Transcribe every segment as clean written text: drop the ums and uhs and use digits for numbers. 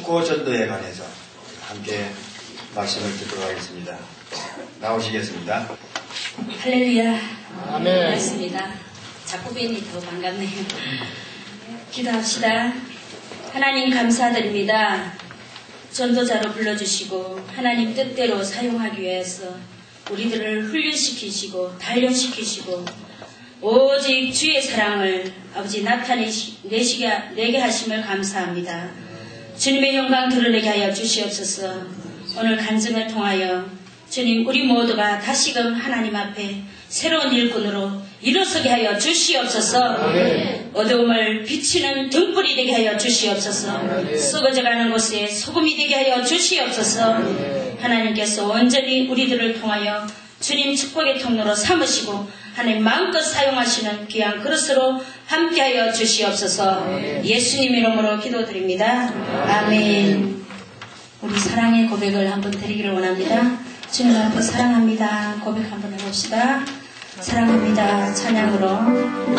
축구 전도에 관해서 함께 말씀을 듣도록 하겠습니다. 나오시겠습니다. 할렐루야. 아멘. 반갑습니다. 자꾸 뵈니 더 반갑네요. 기도합시다. 하나님 감사드립니다. 전도자로 불러주시고 하나님 뜻대로 사용하기 위해서 우리들을 훈련시키시고 단련시키시고 오직 주의 사랑을 아버지 나타내게 하심을 감사합니다. 주님의 영광 드러내게 하여 주시옵소서. 오늘 간증을 통하여 주님 우리 모두가 다시금 하나님 앞에 새로운 일꾼으로 일어서게 하여 주시옵소서. 어두움을 비치는 등불이 되게 하여 주시옵소서. 썩어져가는 곳에 소금이 되게 하여 주시옵소서. 하나님께서 온전히 우리들을 통하여 주님 축복의 통로로 삼으시고 하나님 마음껏 사용하시는 귀한 그릇으로 함께하여 주시옵소서. 예수님 이름으로 기도드립니다. 아멘. 우리 사랑의 고백을 한번 드리기를 원합니다. 주님 앞에 사랑합니다. 고백 한번 해봅시다. 사랑합니다. 찬양으로.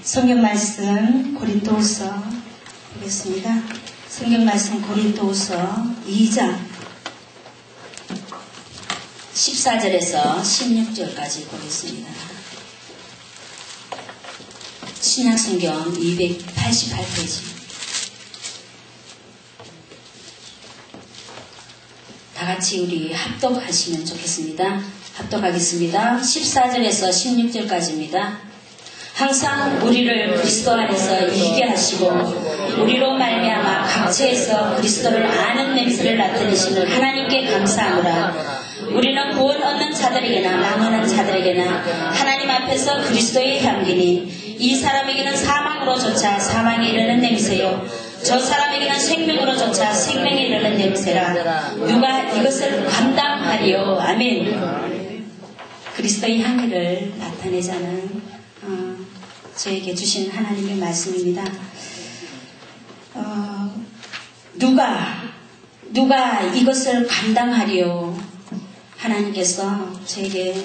성경 말씀 고린도후서 보겠습니다. 성경 말씀 고린도후서 2장 14절에서 16절까지 보겠습니다. 신약성경 288페이지. 다같이 우리 합독하시면 좋겠습니다. 합독하겠습니다. 14절에서 16절까지입니다. 항상 우리를 그리스도 안에서 이기게 하시고 우리로 말미암아 각처에서 그리스도를 아는 냄새를 나타내시는 하나님께 감사하노라. 우리는 구원 얻는 자들에게나 망하는 자들에게나 하나님 앞에서 그리스도의 향기니 이 사람에게는 사망으로조차 사망에 이르는 냄새요 저 사람에게는 생명으로조차 생명에 이르는 냄새라. 누가 이것을 감당하리요. 아멘. 그리스도의 향기를 나타내자는 저에게 주신 하나님의 말씀입니다. 누가 이것을 감당하리요. 하나님께서 저에게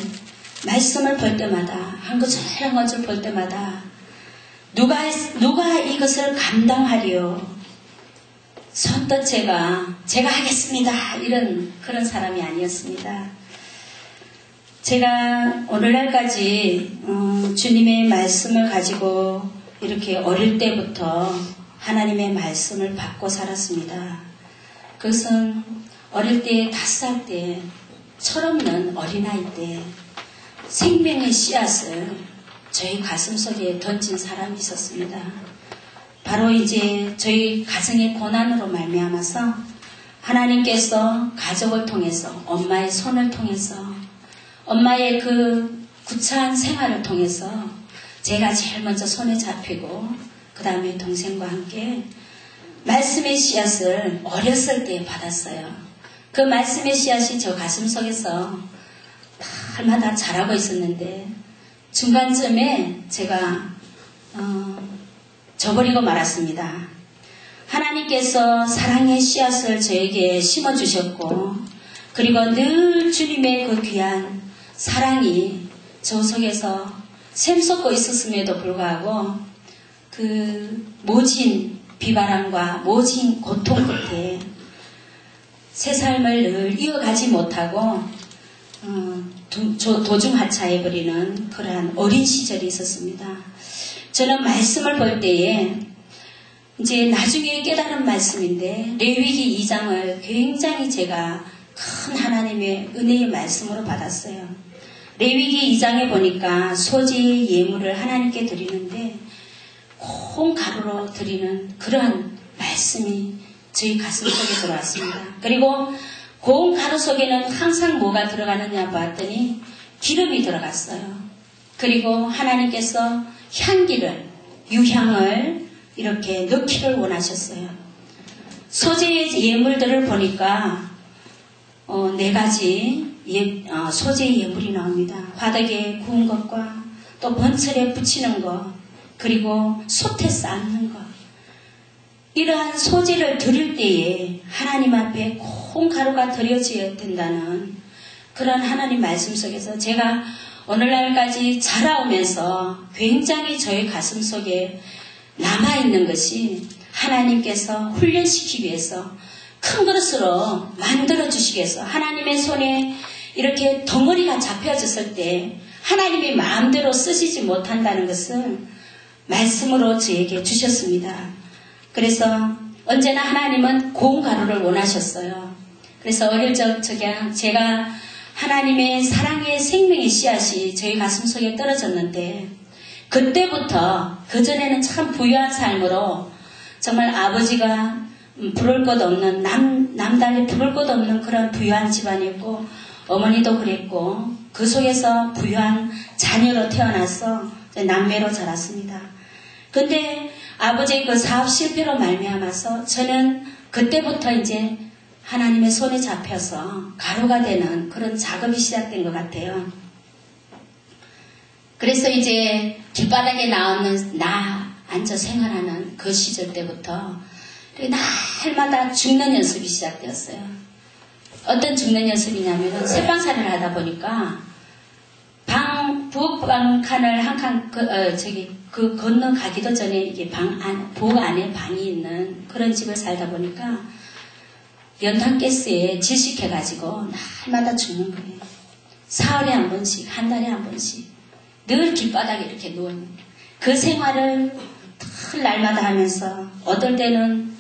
말씀을 볼 때마다 한 구절 한 구절 볼 때마다 누가 이것을 감당하리요. 선뜻 제가 하겠습니다. 이런 그런 사람이 아니었습니다. 제가 오늘날까지 주님의 말씀을 가지고 이렇게 어릴 때부터 하나님의 말씀을 받고 살았습니다. 그것은 어릴 때 5살 때 철없는 어린아이 때 생명의 씨앗을 저희 가슴 속에 던진 사람이 있었습니다. 바로 이제 저희 가정의 고난으로 말미암아서 하나님께서 가족을 통해서 엄마의 손을 통해서 엄마의 그 구차한 생활을 통해서 제가 제일 먼저 손에 잡히고 그 다음에 동생과 함께 말씀의 씨앗을 어렸을 때 받았어요. 그 말씀의 씨앗이 저 가슴 속에서 날마다 자라고 있었는데 중간쯤에 제가 저버리고 말았습니다. 하나님께서 사랑의 씨앗을 저에게 심어주셨고 그리고 늘 주님의 그 귀한 사랑이 저 속에서 샘솟고 있었음에도 불구하고 그 모진 비바람과 모진 고통 끝에 새 삶을 늘 이어가지 못하고 도중하차해버리는 그러한 어린 시절이 있었습니다. 저는 말씀을 볼 때에 이제 나중에 깨달은 말씀인데 레위기 2장을 굉장히 제가 큰 하나님의 은혜의 말씀으로 받았어요. 레위기 2장에 보니까 소재의 예물을 하나님께 드리는데 콩 가루로 드리는 그러한 말씀이 저희 가슴 속에 들어왔습니다. 그리고 고운 가루 속에는 항상 뭐가 들어가느냐 봤더니 기름이 들어갔어요. 그리고 하나님께서 향기를, 유향을 이렇게 넣기를 원하셨어요. 소재의 예물들을 보니까 4가지 소재의 예물이 나옵니다. 화덕에 구운 것과 또 번철에 붙이는 것, 그리고 솥에 삶는 것. 이러한 소재를 드릴 때에 하나님 앞에 콩가루가 드려져야 된다는 그런 하나님 말씀 속에서 제가 오늘날까지 자라오면서 굉장히 저희 가슴 속에 남아있는 것이 하나님께서 훈련시키기 위해서 큰 그릇으로 만들어주시기 위해서 하나님의 손에 이렇게 덩어리가 잡혀졌을 때 하나님이 마음대로 쓰시지 못한다는 것을 말씀으로 저에게 주셨습니다. 그래서 언제나 하나님은 고운 가루를 원하셨어요. 그래서 어릴 적 제가 하나님의 사랑의 생명의 씨앗이 저희 가슴 속에 떨어졌는데 그때부터 그전에는 참 부유한 삶으로 정말 아버지가 부를 것 없는 남달리 부를 것 없는 그런 부유한 집안이었고 어머니도 그랬고 그 속에서 부유한 자녀로 태어나서 남매로 자랐습니다. 근데 아버지의 그 사업 실패로 말미암아서 저는 그때부터 이제 하나님의 손에 잡혀서 가루가 되는 그런 작업이 시작된 것 같아요. 그래서 이제 길바닥에 나 앉아 생활하는 그 시절 때부터 날마다 죽는 연습이 시작되었어요. 어떤 죽는 연습이냐면은 새방살이를 하다 보니까 부엌 칸을 한 칸 건너가기도 전에 이게 부엌 안에 방이 있는 그런 집을 살다 보니까 연탄가스에 질식해가지고 날마다 죽는 거예요. 사흘에 한 번씩, 한 달에 한 번씩 늘 길바닥에 이렇게 누워있는 그 생활을 늘 날마다 하면서 어떨 때는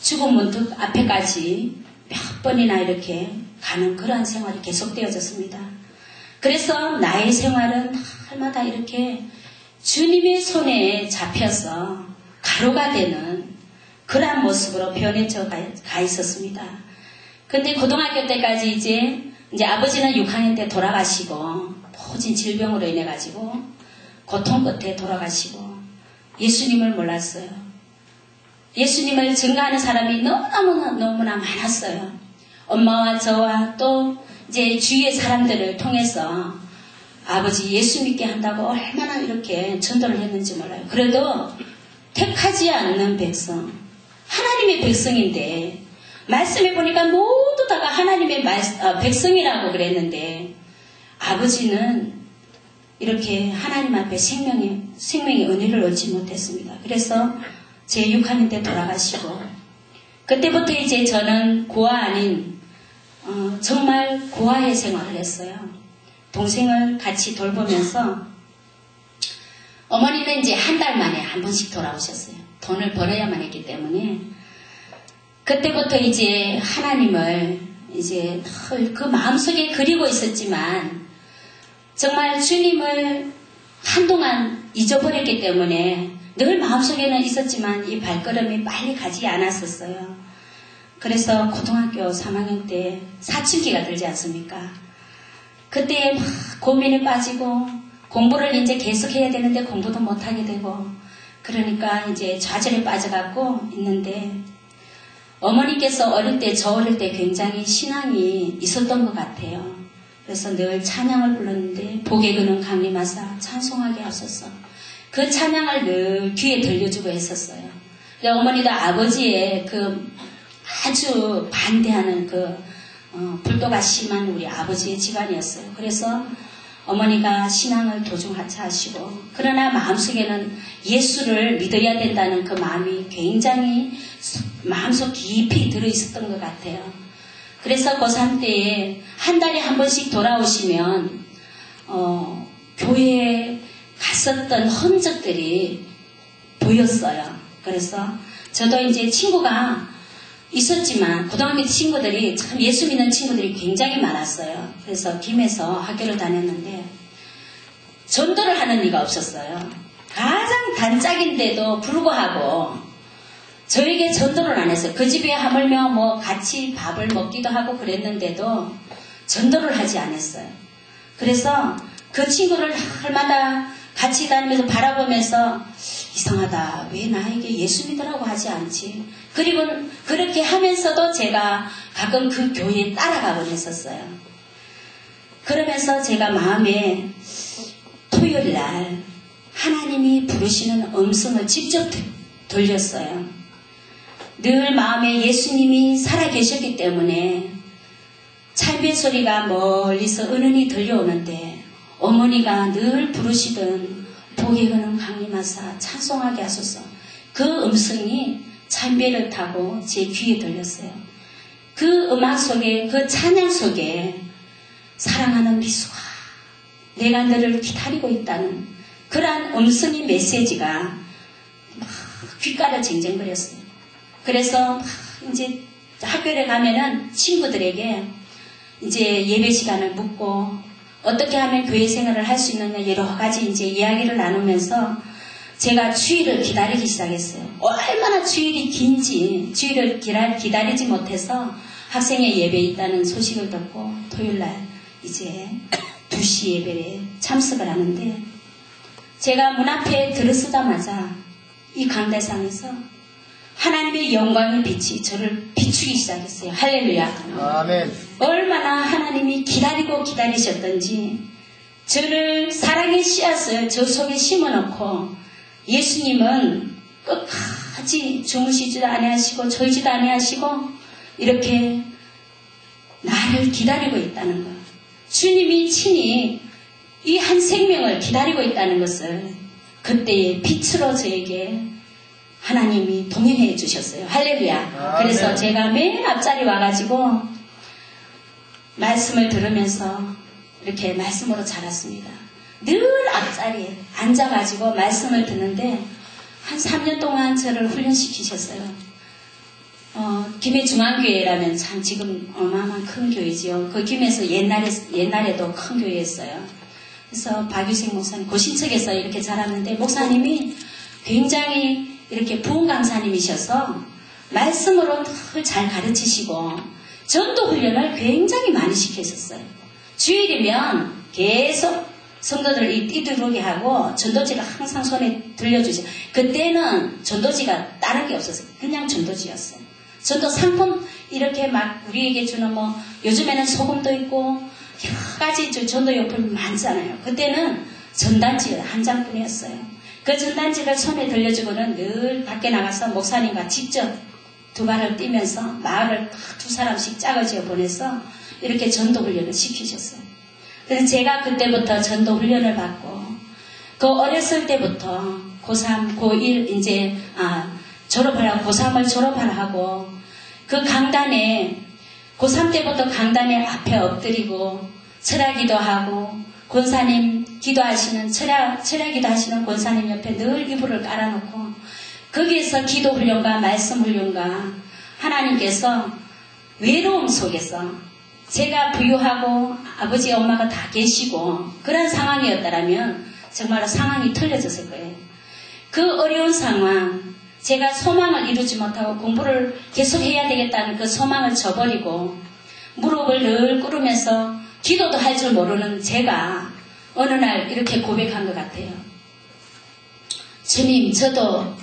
죽음 문득 앞에까지 몇 번이나 이렇게 가는 그러한 생활이 계속되어졌습니다. 그래서 나의 생활은 날마다 이렇게 주님의 손에 잡혀서 가루가 되는 그러한 모습으로 변해져 가 있었습니다. 근데 고등학교 때까지 이제 아버지는 6학년 때 돌아가시고 모진 질병으로 인해 가지고 고통 끝에 돌아가시고 예수님을 몰랐어요. 예수님을 증거하는 사람이 너무나 많았어요. 엄마와 저와 또 이제 주위의 사람들을 통해서 아버지 예수 믿게 한다고 얼마나 이렇게 전도를 했는지 몰라요. 그래도 택하지 않는 백성, 하나님의 백성인데 말씀해 보니까 모두 다가 하나님의 백성이라고 그랬는데 아버지는 이렇게 하나님 앞에 생명의 은혜를 얻지 못했습니다. 그래서 제 6학년 때 돌아가시고 그때부터 이제 저는 고아 아닌 정말 고아의 생활을 했어요. 동생을 같이 돌보면서 어머니는 이제 한 달 만에 한 번씩 돌아오셨어요. 돈을 벌어야만 했기 때문에 그때부터 이제 하나님을 이제 그 마음속에 그리고 있었지만 정말 주님을 한동안 잊어버렸기 때문에 늘 마음속에는 있었지만 이 발걸음이 빨리 가지 않았었어요. 그래서 고등학교 3학년 때 사춘기가 들지 않습니까? 그때 막 고민에 빠지고 공부를 이제 계속해야 되는데 공부도 못하게 되고 그러니까 이제 좌절에 빠져갖고 있는데 어머니께서 저 어릴 때 굉장히 신앙이 있었던 것 같아요. 그래서 늘 찬양을 불렀는데 복의 근원 강림하사 찬송하게 하소서. 그 찬양을 늘 귀에 들려주고 했었어요. 어머니도 아버지의 그 아주 반대하는 불도가 심한 우리 아버지의 집안이었어요. 그래서 어머니가 신앙을 도중하차 하시고 그러나 마음속에는 예수를 믿어야 된다는 그 마음이 굉장히 마음속 깊이 들어있었던 것 같아요. 그래서 고3 때에 한 달에 한 번씩 돌아오시면 교회에 갔었던 흔적들이 보였어요. 그래서 저도 이제 친구가 있었지만 고등학교 친구들이 참 예수 믿는 친구들이 굉장히 많았어요. 그래서 김에서 학교를 다녔는데 전도를 하는 이가 없었어요. 가장 단짝인데도 불구하고 저에게 전도를 안 했어요. 그 집에 하물며 뭐 같이 밥을 먹기도 하고 그랬는데도 전도를 하지 않았어요. 그래서 그 친구를 날마다 같이 다니면서 바라보면서 이상하다. 왜 나에게 예수 믿으라고 하지 않지? 그리고 그렇게 하면서도 제가 가끔 그 교회에 따라가곤 했었어요. 그러면서 제가 마음에 토요일 날 하나님이 부르시는 음성을 직접 들렸어요. 늘 마음에 예수님이 살아계셨기 때문에 찬배 소리가 멀리서 은은히 들려오는데 어머니가 늘 부르시던 복의 근원 강림하사 찬송하게 하소서. 그 음성이 찬배를 타고 제 귀에 들렸어요. 그 음악 속에 그 찬양 속에 사랑하는 미수아 내가 너를 기다리고 있다는 그러한 음성의 메시지가 막 귓가를 쟁쟁거렸어요. 그래서 이제 학교에 가면은 친구들에게 이제 예배 시간을 묻고 어떻게 하면 교회 생활을 할 수 있느냐 여러 가지 이제 이야기를 나누면서 제가 주일을 기다리기 시작했어요. 얼마나 주일이 긴지 주일을 기다리지 못해서 학생의 예배에 있다는 소식을 듣고 토요일날 이제 2시 예배에 참석을 하는데 제가 문 앞에 들어서자마자 이 강대상에서 하나님의 영광의 빛이 저를 비추기 시작했어요. 할렐루야. 아멘. 얼마나 하나님이 기다리셨던지 저를 사랑의 씨앗을 저 속에 심어놓고 예수님은 끝까지 주무시지도 아니하시고 졸지도 아니하시고 이렇게 나를 기다리고 있다는 것. 주님이 친히 이 한 생명을 기다리고 있다는 것을 그때의 빛으로 저에게 하나님이 동행해 주셨어요. 할렐루야. 그래서 제가 맨 앞자리 와가지고 말씀을 들으면서 이렇게 말씀으로 자랐습니다. 늘 앞자리에 앉아가지고 말씀을 듣는데 한 3년 동안 저를 훈련시키셨어요. 김해 중앙교회라면 참 지금 어마어마한 큰 교회지요. 그 김해에서 옛날에도 큰 교회였어요. 그래서 박유생 목사님 고신척에서 이렇게 자랐는데 목사님이 굉장히 이렇게 부흥 강사님이셔서 말씀으로 늘 잘 가르치시고 전도 훈련을 굉장히 많이 시켰었어요. 주일이면 계속 성도들을 뛰두르게 하고 전도지를 항상 손에 들려주죠. 그때는 전도지가 다른 게 없었어요. 그냥 전도지였어요. 전도 상품 이렇게 막 우리에게 주는 뭐 요즘에는 소금도 있고 여러 가지 전도용품이 많잖아요. 그때는 전단지 한 장뿐이었어요. 그 전단지를 손에 들려주고는 늘 밖에 나가서 목사님과 직접 두 발을 뛰면서 마을을 두 사람씩 짜거지어 보내서 이렇게 전도 훈련을 시키셨어요. 그래서 제가 그때부터 전도 훈련을 받고 그 어렸을 때부터 고3, 고1 이제 졸업하라고 고3을 졸업하라고 그 강단에 고3 때부터 강단에 앞에 엎드리고 철야기도 하고 권사님 기도하시는 철야기도 하시는 권사님 옆에 늘 이불을 깔아놓고 거기에서 기도 훈련과 말씀 훈련과 하나님께서 외로움 속에서 제가 부유하고 아버지 엄마가 다 계시고 그런 상황이었다면 정말로 상황이 틀려졌을 거예요. 그 어려운 상황, 제가 소망을 이루지 못하고 공부를 계속 해야 되겠다는 그 소망을 저버리고 무릎을 늘 꿇으면서 기도도 할 줄 모르는 제가 어느 날 이렇게 고백한 것 같아요. 주님, 저도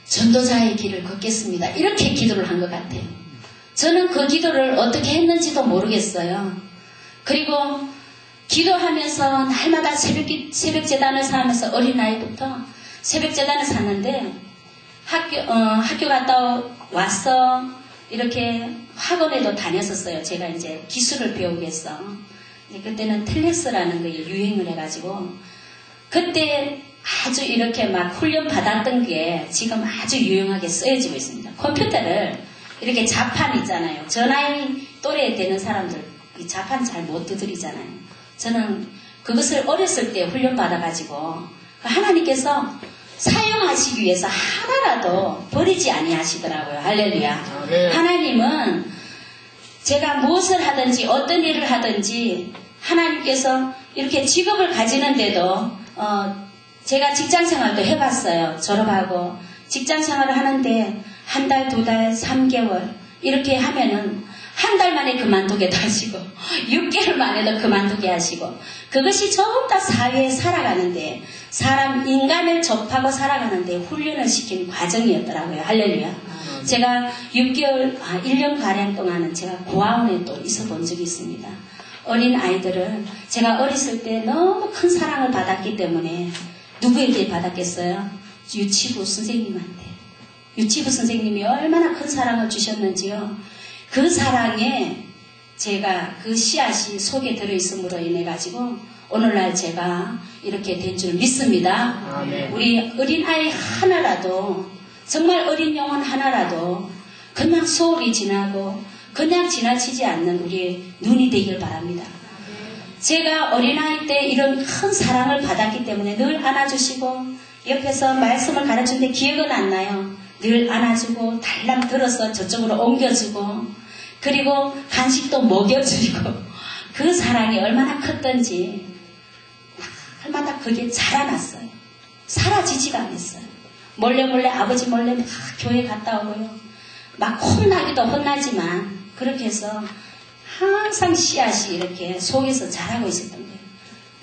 전도자의 길을 걷겠습니다. 이렇게 기도를 한 것 같아요. 저는 그 기도를 어떻게 했는지도 모르겠어요. 그리고 기도하면서 날마다 새벽 재단을 사면서 어린아이부터 새벽 재단을 샀는데 학교 갔다 와서 이렇게 학원에도 다녔었어요. 제가 이제 기술을 배우기 위해서. 그때는 텔렉스라는 게 유행을 해가지고 그때 아주 이렇게 막 훈련 받았던 게 지금 아주 유용하게 쓰여지고 있습니다. 컴퓨터를 이렇게 자판 있잖아요. 저 나이 또래에 되는 사람들 이 자판 잘 못 두드리잖아요. 저는 그것을 어렸을 때 훈련 받아가지고 하나님께서 사용하시기 위해서 하나라도 버리지 아니하시더라고요. 할렐루야. 네. 하나님은 제가 무엇을 하든지 어떤 일을 하든지 하나님께서 이렇게 직업을 가지는데도 제가 직장생활도 해봤어요. 졸업하고 직장생활을 하는데 한 달, 두 달, 3개월 이렇게 하면은 한 달 만에 그만두게도 하시고 6개월 만에도 그만두게 하시고 그것이 전부 다 사회에 살아가는데 인간을 접하고 살아가는데 훈련을 시키는 과정이었더라고요. 할렐루야. 제가 1년가량 동안은 제가 고아원에 또 있어 본 적이 있습니다. 어린 아이들을 제가 어렸을 때 너무 큰 사랑을 받았기 때문에 누구에게 받았겠어요? 유치부 선생님한테. 유치부 선생님이 얼마나 큰 사랑을 주셨는지요. 그 사랑에 제가 그 씨앗이 속에 들어있음으로 인해가지고 오늘날 제가 이렇게 된 줄 믿습니다. 아멘. 우리 어린아이 하나라도 정말 어린 영혼 하나라도 그냥 소홀히 지나고 그냥 지나치지 않는 우리 눈이 되길 바랍니다. 제가 어린아이 때 이런 큰 사랑을 받았기 때문에 늘 안아주시고 옆에서 말씀을 가르치는데 기억은 안 나요. 늘 안아주고 달랑 들어서 저쪽으로 옮겨주고 그리고 간식도 먹여주고 그 사랑이 얼마나 컸던지 날마다 그게 자라났어요. 사라지지가 않았어요. 몰래 아버지 몰래 막 교회 갔다 오고요. 막 혼나기도 혼나지만 그렇게 해서 항상 씨앗이 이렇게 속에서 자라고 있었던 거예요.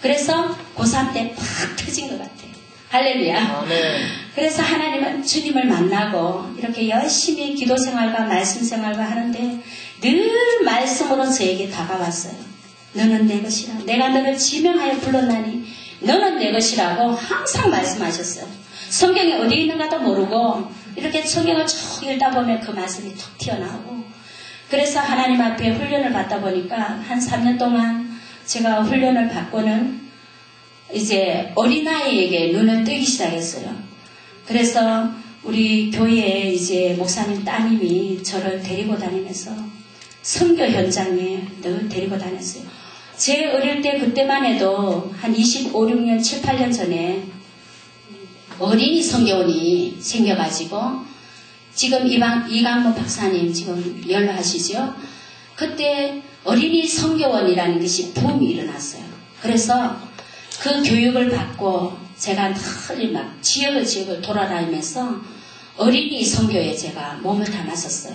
그래서 고3 때 팍 터진 것 같아요. 할렐루야. 아멘. 그래서 하나님은 주님을 만나고 이렇게 열심히 기도 생활과 말씀 생활과 하는데 늘 말씀으로 저에게 다가왔어요. 너는 내 것이라. 내가 너를 지명하여 불렀나니 너는 내 것이라고 항상 말씀하셨어요. 성경이 어디 있는가도 모르고 이렇게 성경을 쭉 읽다 보면 그 말씀이 툭 튀어나오고 그래서 하나님 앞에 훈련을 받다 보니까 한 3년 동안 제가 훈련을 받고는 이제 어린아이에게 눈을 뜨기 시작했어요. 그래서 우리 교회에 이제 목사님 따님이 저를 데리고 다니면서 선교 현장에 늘 데리고 다녔어요. 제 어릴 때 그때만 해도 한 25, 6년, 7, 8년 전에 어린이 선교원이 생겨가지고 지금 이강모 박사님 지금 연락하시죠? 그때 어린이 선교원이라는 것이 붐이 일어났어요. 그래서 그 교육을 받고 제가 늘 막 지역을 돌아다니면서 어린이 선교에 제가 몸을 담았었어요.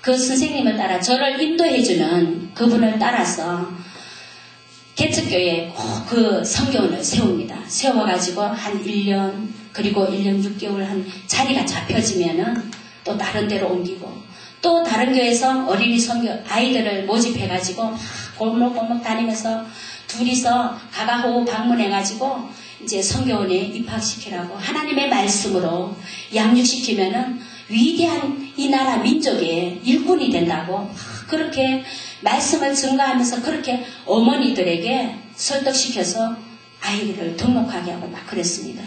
그 선생님을 따라 저를 인도해주는 그분을 따라서 개척교회에 꼭 그 선교원을 세웁니다. 세워가지고 한 1년 그리고 1년 6개월 한 자리가 잡혀지면은 또 다른 데로 옮기고 또 다른 교회에서 어린이 선교 아이들을 모집해가지고 골목골목 다니면서 둘이서 가가호호 방문해가지고 이제 선교원에 입학시키라고 하나님의 말씀으로 양육시키면은 위대한 이 나라 민족의 일꾼이 된다고 그렇게 말씀을 증거하면서 그렇게 어머니들에게 설득시켜서 아이들을 등록하게 하고 막 그랬습니다.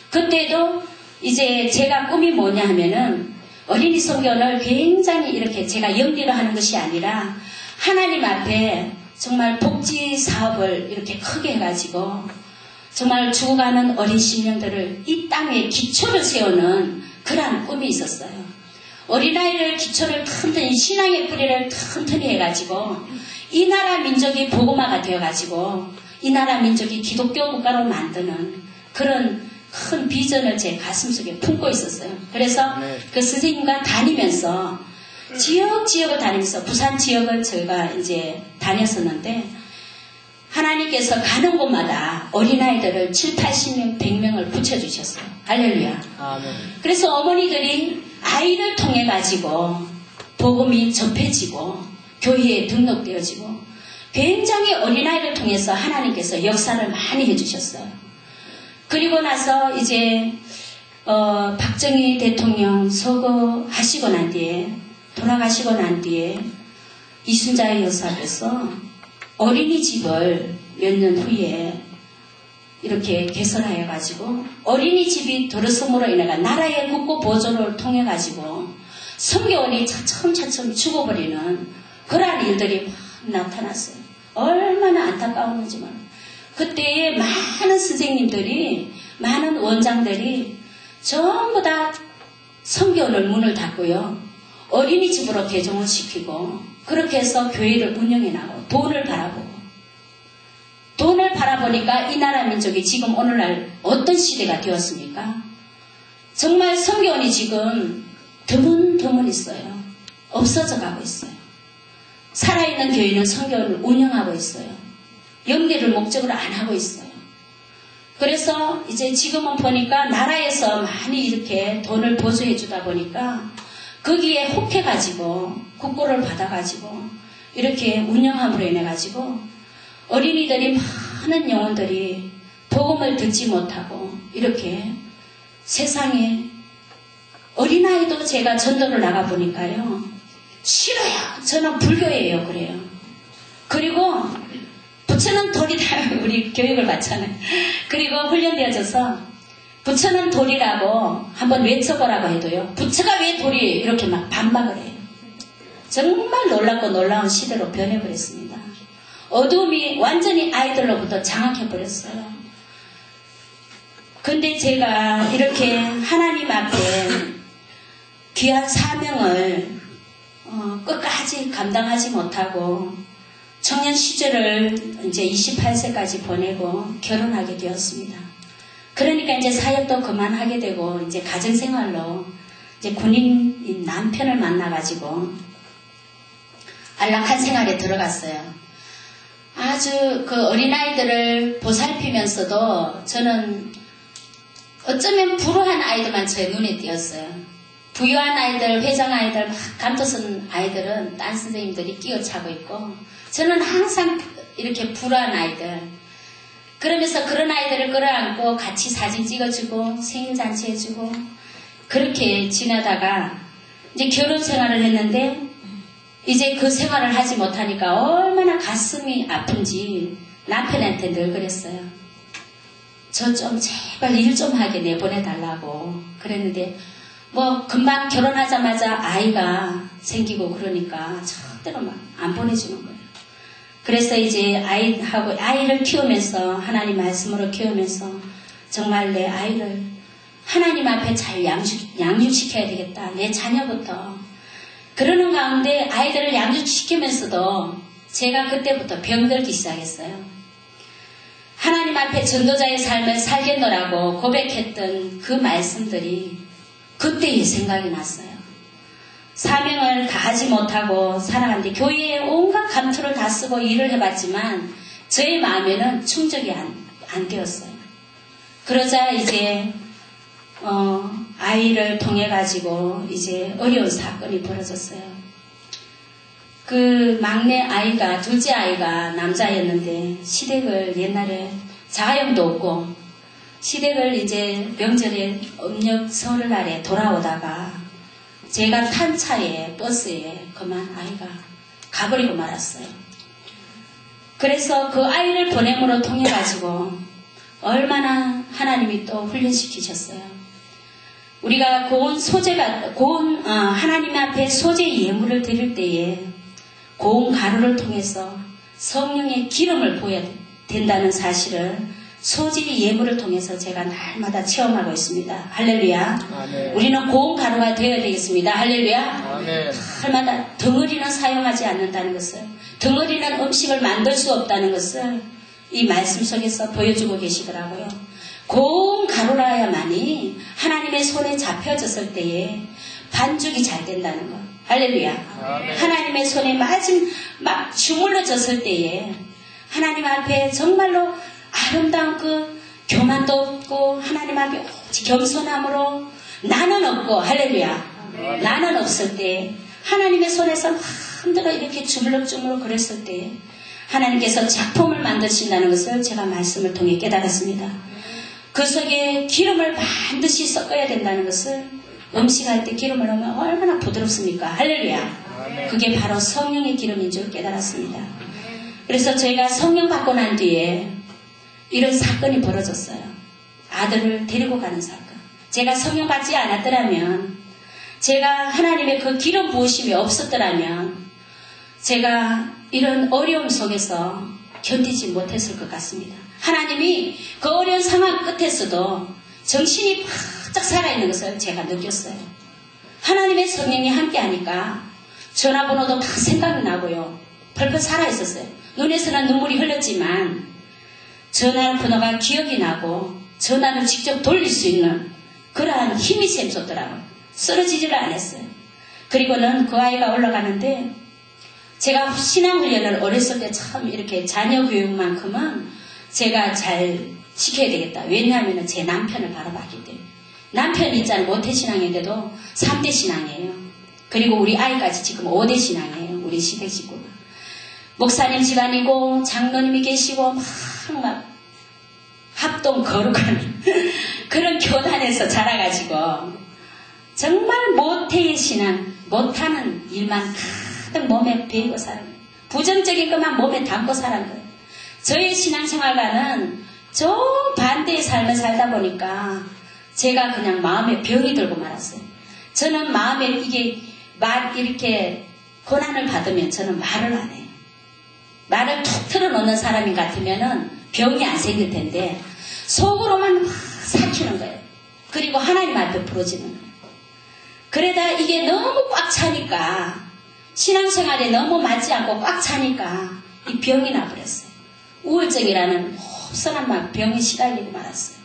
그때도 이제 제가 꿈이 뭐냐 하면은 어린이 선교원을 굉장히 이렇게 제가 영리로 하는 것이 아니라 하나님 앞에 정말 복지 사업을 이렇게 크게 해가지고 정말 죽어가는 어린 심령들을 이 땅에 기초를 세우는 그러한 꿈이 있었어요. 어린아이를 기초를 튼튼히 신앙의 뿌리를 튼튼히 해가지고 이 나라 민족이 복음화가 되어가지고 이 나라 민족이 기독교 국가로 만드는 그런 큰 비전을 제 가슴속에 품고 있었어요. 그래서 그 선생님과 다니면서 지역을 다니면서 부산 지역을 제가 이제 다녔었는데 하나님께서 가는 곳마다 어린아이들을 7, 80명, 100명을 붙여주셨어요. 할렐루야. 아멘. 그래서 어머니들이 아이를 통해 가지고 복음이 접해지고 교회에 등록되어지고 굉장히 어린아이를 통해서 하나님께서 역사를 많이 해주셨어요. 그리고 나서 이제 박정희 대통령 서거하시고 난 뒤에 돌아가시고 난 뒤에 이순자 여사께서 어린이집을 몇 년 후에 이렇게 개설하여 가지고 어린이집이 들어섬으로 인해 나라의 국고 보조를 통해 가지고 성교원이 차츰차츰 죽어버리는 그러한 일들이 막 나타났어요. 얼마나 안타까웠는지 몰라요. 그때에 많은 선생님들이 많은 원장들이 전부 다 성교원을 문을 닫고요. 어린이집으로 개종을 시키고 그렇게 해서 교회를 운영해 나가고 돈을 바라보니까 이 나라 민족이 지금 오늘날 어떤 시대가 되었습니까? 정말 성교원이 지금 드문드문 있어요. 없어져 가고 있어요. 살아있는 교회는 성교원을 운영하고 있어요. 영리를 목적으로 안 하고 있어요. 그래서 이제 지금은 보니까 나라에서 많이 이렇게 돈을 보조해 주다 보니까 거기에 혹해가지고 국고를 받아가지고 이렇게 운영함으로 인해가지고 어린이들이 많은 영혼들이 복음을 듣지 못하고 이렇게 세상에 어린아이도 제가 전도를 나가보니까요. 싫어요. 저는 불교예요. 그래요. 그리고 부처는 돌이다. 우리 교육을 받잖아요. 그리고 훈련되어져서 부처는 돌이라고 한번 외쳐보라고 해도요. 부처가 왜 돌이에요? 이렇게 막 반박을 해요. 정말 놀랍고 놀라운 시대로 변해버렸습니다. 어둠이 완전히 아이들로부터 장악해버렸어요. 근데 제가 이렇게 하나님 앞에 귀한 사명을 끝까지 감당하지 못하고 청년 시절을 이제 28세까지 보내고 결혼하게 되었습니다. 그러니까 이제 사역도 그만하게 되고 이제 가정생활로 이제 군인 남편을 만나가지고 안락한 생활에 들어갔어요. 아주 그 어린아이들을 보살피면서도 저는 어쩌면 불우한 아이들만 제 눈에 띄었어요. 부유한 아이들, 회장 아이들, 막 감투쓴 아이들은 딴 선생님들이 끼어차고 있고 저는 항상 이렇게 불우한 아이들 그러면서 그런 아이들을 끌어안고 같이 사진 찍어주고 생일잔치 해주고 그렇게 지나다가 이제 결혼 생활을 했는데 이제 그 생활을 하지 못하니까 얼마나 가슴이 아픈지 남편한테 늘 그랬어요. 저 좀 제발 일 좀 하게 내보내달라고 그랬는데 뭐 금방 결혼하자마자 아이가 생기고 그러니까 절대로 막 안 보내주는 거예요. 그래서 이제 아이를 키우면서 하나님 말씀으로 키우면서 정말 내 아이를 하나님 앞에 잘 양육시켜야 되겠다. 내 자녀부터. 그러는 가운데 아이들을 양육시키면서도 제가 그때부터 병들기 시작했어요. 하나님 앞에 전도자의 삶을 살겠노라고 고백했던 그 말씀들이 그때의 생각이 났어요. 사명을 다하지 못하고 살아갔는데 교회에 온갖 감투를 다 쓰고 일을 해봤지만 저의 마음에는 충족이 안 되었어요. 그러자 이제 아이를 통해 가지고 이제 어려운 사건이 벌어졌어요. 그 막내 아이가 둘째 아이가 남자였는데 시댁을 옛날에 자가용도 없고 시댁을 이제 명절에 음력 설날에 돌아오다가 제가 탄 차에 버스에 그만 아이가 가버리고 말았어요. 그래서 그 아이를 보냄으로 통해 가지고 얼마나 하나님이 또 훈련시키셨어요. 우리가 하나님 앞에 소재 예물을 드릴 때에 고운 가루를 통해서 성령의 기름을 부어야 된다는 사실을 소재 예물을 통해서 제가 날마다 체험하고 있습니다. 할렐루야. 아멘. 우리는 고운 가루가 되어야 되겠습니다. 할렐루야. 아멘. 날마다 덩어리는 사용하지 않는다는 것을 덩어리는 음식을 만들 수 없다는 것을 이 말씀 속에서 보여주고 계시더라고요. 고운 가루라야만이 하나님의 손에 잡혀졌을 때에 반죽이 잘 된다는 것. 할렐루야. 하나님의 손에 막 주물러졌을 때에 하나님 앞에 정말로 아름다운 그 교만도 없고 하나님 앞에 오직 겸손함으로 나는 없고 할렐루야. 나는 없을 때 하나님의 손에서 흔들어 이렇게 주물럭주물럭 그랬을 때 하나님께서 작품을 만드신다는 것을 제가 말씀을 통해 깨달았습니다. 그 속에 기름을 반드시 섞어야 된다는 것을 음식할 때 기름을 넣으면 얼마나 부드럽습니까? 할렐루야. 그게 바로 성령의 기름인 줄 깨달았습니다. 그래서 저희가 성령 받고 난 뒤에 이런 사건이 벌어졌어요. 아들을 데리고 가는 사건. 제가 성령 받지 않았더라면, 제가 하나님의 그 기름 부으심이 없었더라면 제가 이런 어려움 속에서 견디지 못했을 것 같습니다. 하나님이 그 어려운 상황 끝에서도 정신이 바짝 살아있는 것을 제가 느꼈어요. 하나님의 성령이 함께하니까 전화번호도 다 생각이 나고요. 벌컥 살아있었어요. 눈에서는 눈물이 흘렀지만 전화번호가 기억이 나고 전화를 직접 돌릴 수 있는 그러한 힘이 샘솟더라고요. 쓰러지지를 않았어요. 그리고는 그 아이가 올라가는데 제가 신앙훈련을 어렸을 때 참 이렇게 자녀 교육만큼은 제가 잘 시켜야 되겠다. 왜냐하면 제 남편을 바라봤기 때문에. 남편이 있잖아요. 모태신앙인데도 3대 신앙이에요. 그리고 우리 아이까지 지금 5대 신앙이에요. 우리 시댁 식구가. 목사님 집안이고 장로님이 계시고 막 합동 거룩한 그런 교단에서 자라가지고 정말 모태의 신앙, 못하는 일만 가득 몸에 배이고 살아요. 부정적인 것만 몸에 담고 살아요. 저의 신앙생활과는 좀 반대의 삶을 살다 보니까 제가 그냥 마음에 병이 들고 말았어요. 저는 마음에 이렇게 고난을 받으면 저는 말을 안 해요. 말을 툭 틀어놓는 사람이 같으면은 병이 안 생길 텐데 속으로만 막 삭히는 거예요. 그리고 하나님 앞에 부러지는 거예요. 그러다 이게 너무 꽉 차니까 신앙생활에 너무 맞지 않고 꽉 차니까 이 병이 나버렸어요. 우울증이라는 흡선한 병에 시달리고 말았어요.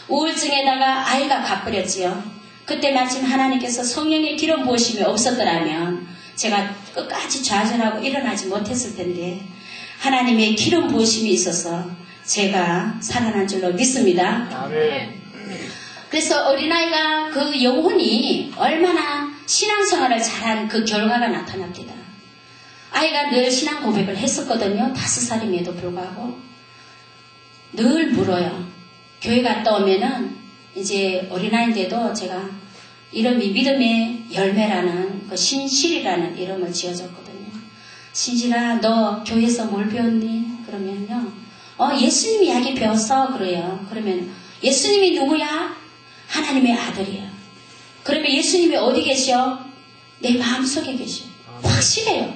우울증에다가 아이가 가버렸지요. 그때 마침 하나님께서 성령의 기름 부으심이 없었더라면 제가 끝까지 좌절하고 일어나지 못했을 텐데 하나님의 기름 부으심이 있어서 제가 살아난 줄로 믿습니다. 아멘. 그래서 어린아이가 그 영혼이 얼마나 신앙생활을 잘한 그 결과가 나타납니다. 아이가 늘 신앙 고백을 했었거든요. 5살임에도 불구하고 늘 물어요. 교회 갔다 오면은 이제 어린아이인데도 제가 이름이 믿음의 열매라는 그 신실이라는 이름을 지어줬거든요. 신실아, 너 교회에서 뭘 배웠니? 그러면요. 예수님 이야기 배웠어. 그래요. 그러면 예수님이 누구야? 하나님의 아들이에요. 그러면 예수님이 어디 계셔? 내 마음속에 계셔. 확실해요.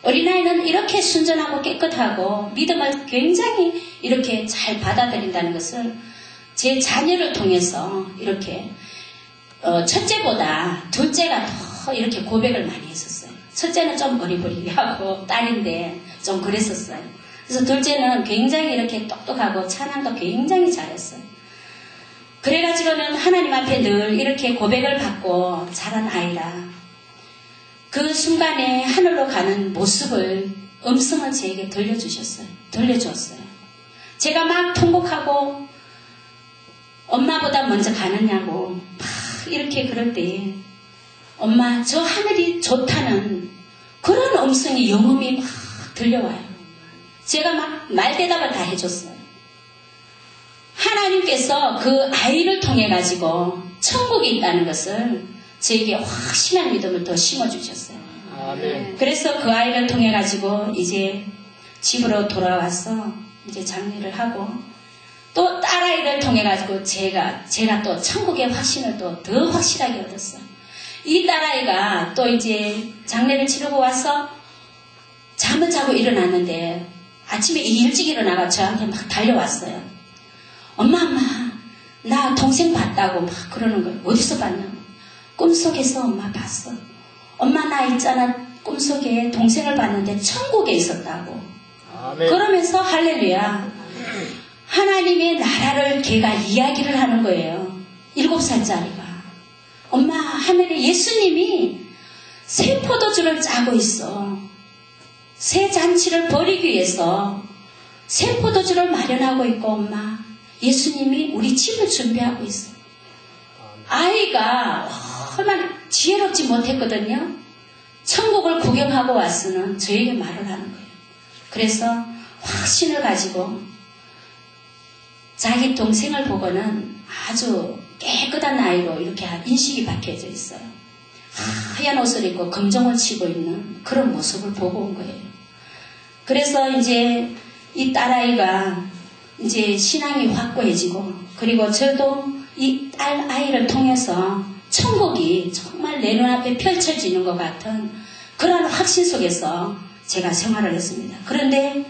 어린아이는 이렇게 순전하고 깨끗하고 믿음을 굉장히 이렇게 잘 받아들인다는 것을 제 자녀를 통해서 이렇게 첫째보다 둘째가 더 이렇게 고백을 많이 했었어요. 첫째는 좀 어리버리하고 딸인데 좀 그랬었어요. 그래서 둘째는 굉장히 이렇게 똑똑하고 찬양도 굉장히 잘했어요. 그래가지고는 하나님 앞에 늘 이렇게 고백을 받고 자란 아이라 그 순간에 하늘로 가는 모습을 음성을 저에게 들려주었어요. 제가 막 통곡하고 엄마보다 먼저 가느냐고 막 이렇게 그럴 때 엄마 저 하늘이 좋다는 그런 음성이 영음이 막 들려와요. 제가 막 말대답을 다 해줬어요. 하나님께서 그 아이를 통해 가지고 천국이 있다는 것을 저에게 확신한 믿음을 더 심어주셨어요. 아멘. 그래서 그 아이를 통해 가지고 이제 집으로 돌아와서 이제 장례를 하고 또 딸아이를 통해 가지고 제가 또 천국의 확신을 또 더 확실하게 얻었어요. 이 딸아이가 또 이제 장례를 치르고 와서 잠을 자고 일어났는데 아침에 일찍 일어나가 저한테 막 달려왔어요. 엄마 나 동생 봤다고 막 그러는 거예요. 어디서 봤냐고. 꿈속에서 엄마 봤어. 엄마 나 있잖아 꿈속에 동생을 봤는데 천국에 있었다고. 아멘. 그러면서 할렐루야. 하나님의 나라를 걔가 이야기를 하는 거예요. 7살짜리가. 엄마, 하늘에 예수님이 새 포도주를 짜고 있어. 새 잔치를 벌이기 위해서 새 포도주를 마련하고 있고, 엄마, 예수님이 우리 집을 준비하고 있어. 아이가 얼마나 지혜롭지 못했거든요. 천국을 구경하고 왔으는 저에게 말을 하는 거예요. 그래서 확신을 가지고 자기 동생을 보고는 아주 깨끗한 아이로 이렇게 인식이 박혀져 있어요. 하얀 옷을 입고 금종을 치고 있는 그런 모습을 보고 온 거예요. 그래서 이제 이 딸아이가 이제 신앙이 확고해지고, 그리고 저도 이 딸 아이를 통해서 천국이 정말 내 눈앞에 펼쳐지는 것 같은 그런 확신 속에서 제가 생활을 했습니다. 그런데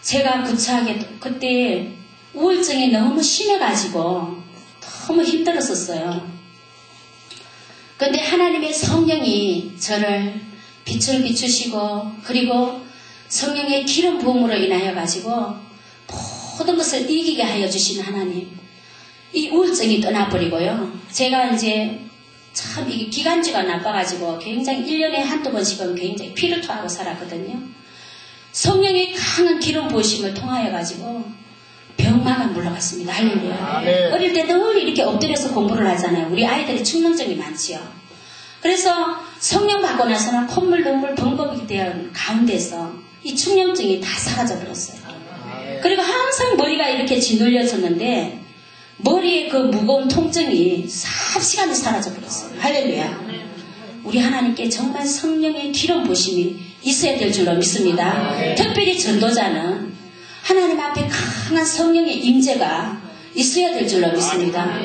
제가 구차하게 그때 우울증이 너무 심해가지고 너무 힘들었었어요. 그런데 하나님의 성령이 저를 빛을 비추시고, 그리고 성령의 기름 부음으로 인하여 가지고 모든 것을 이기게 하여 주신 하나님, 이 우울증이 떠나버리고요. 제가 이제 참 이게 기관지가 나빠가지고 굉장히 1년에 한두 번씩은 굉장히 피를 토하고 살았거든요. 성령의 강한 기름 부으심을 통하여 가지고 병마가 물러갔습니다. 할렐루야. 네. 어릴 때 늘 이렇게 엎드려서 공부를 하잖아요. 우리 아이들이 충농증이 많지요. 그래서 성령 받고 나서는 콧물 눈물 범벅이 되는 가운데서 이 충농증이 다 사라져 버렸어요. 그리고 항상 머리가 이렇게 짓눌려졌는데 머리에 그 무거운 통증이 삽시간에 사라져 버렸어요. 할렐루야. 우리 하나님께 정말 성령의 기름 부심이 있어야 될 줄로 믿습니다. 특별히 전도자는 하나님 앞에 강한 성령의 임재가 있어야 될 줄로 믿습니다.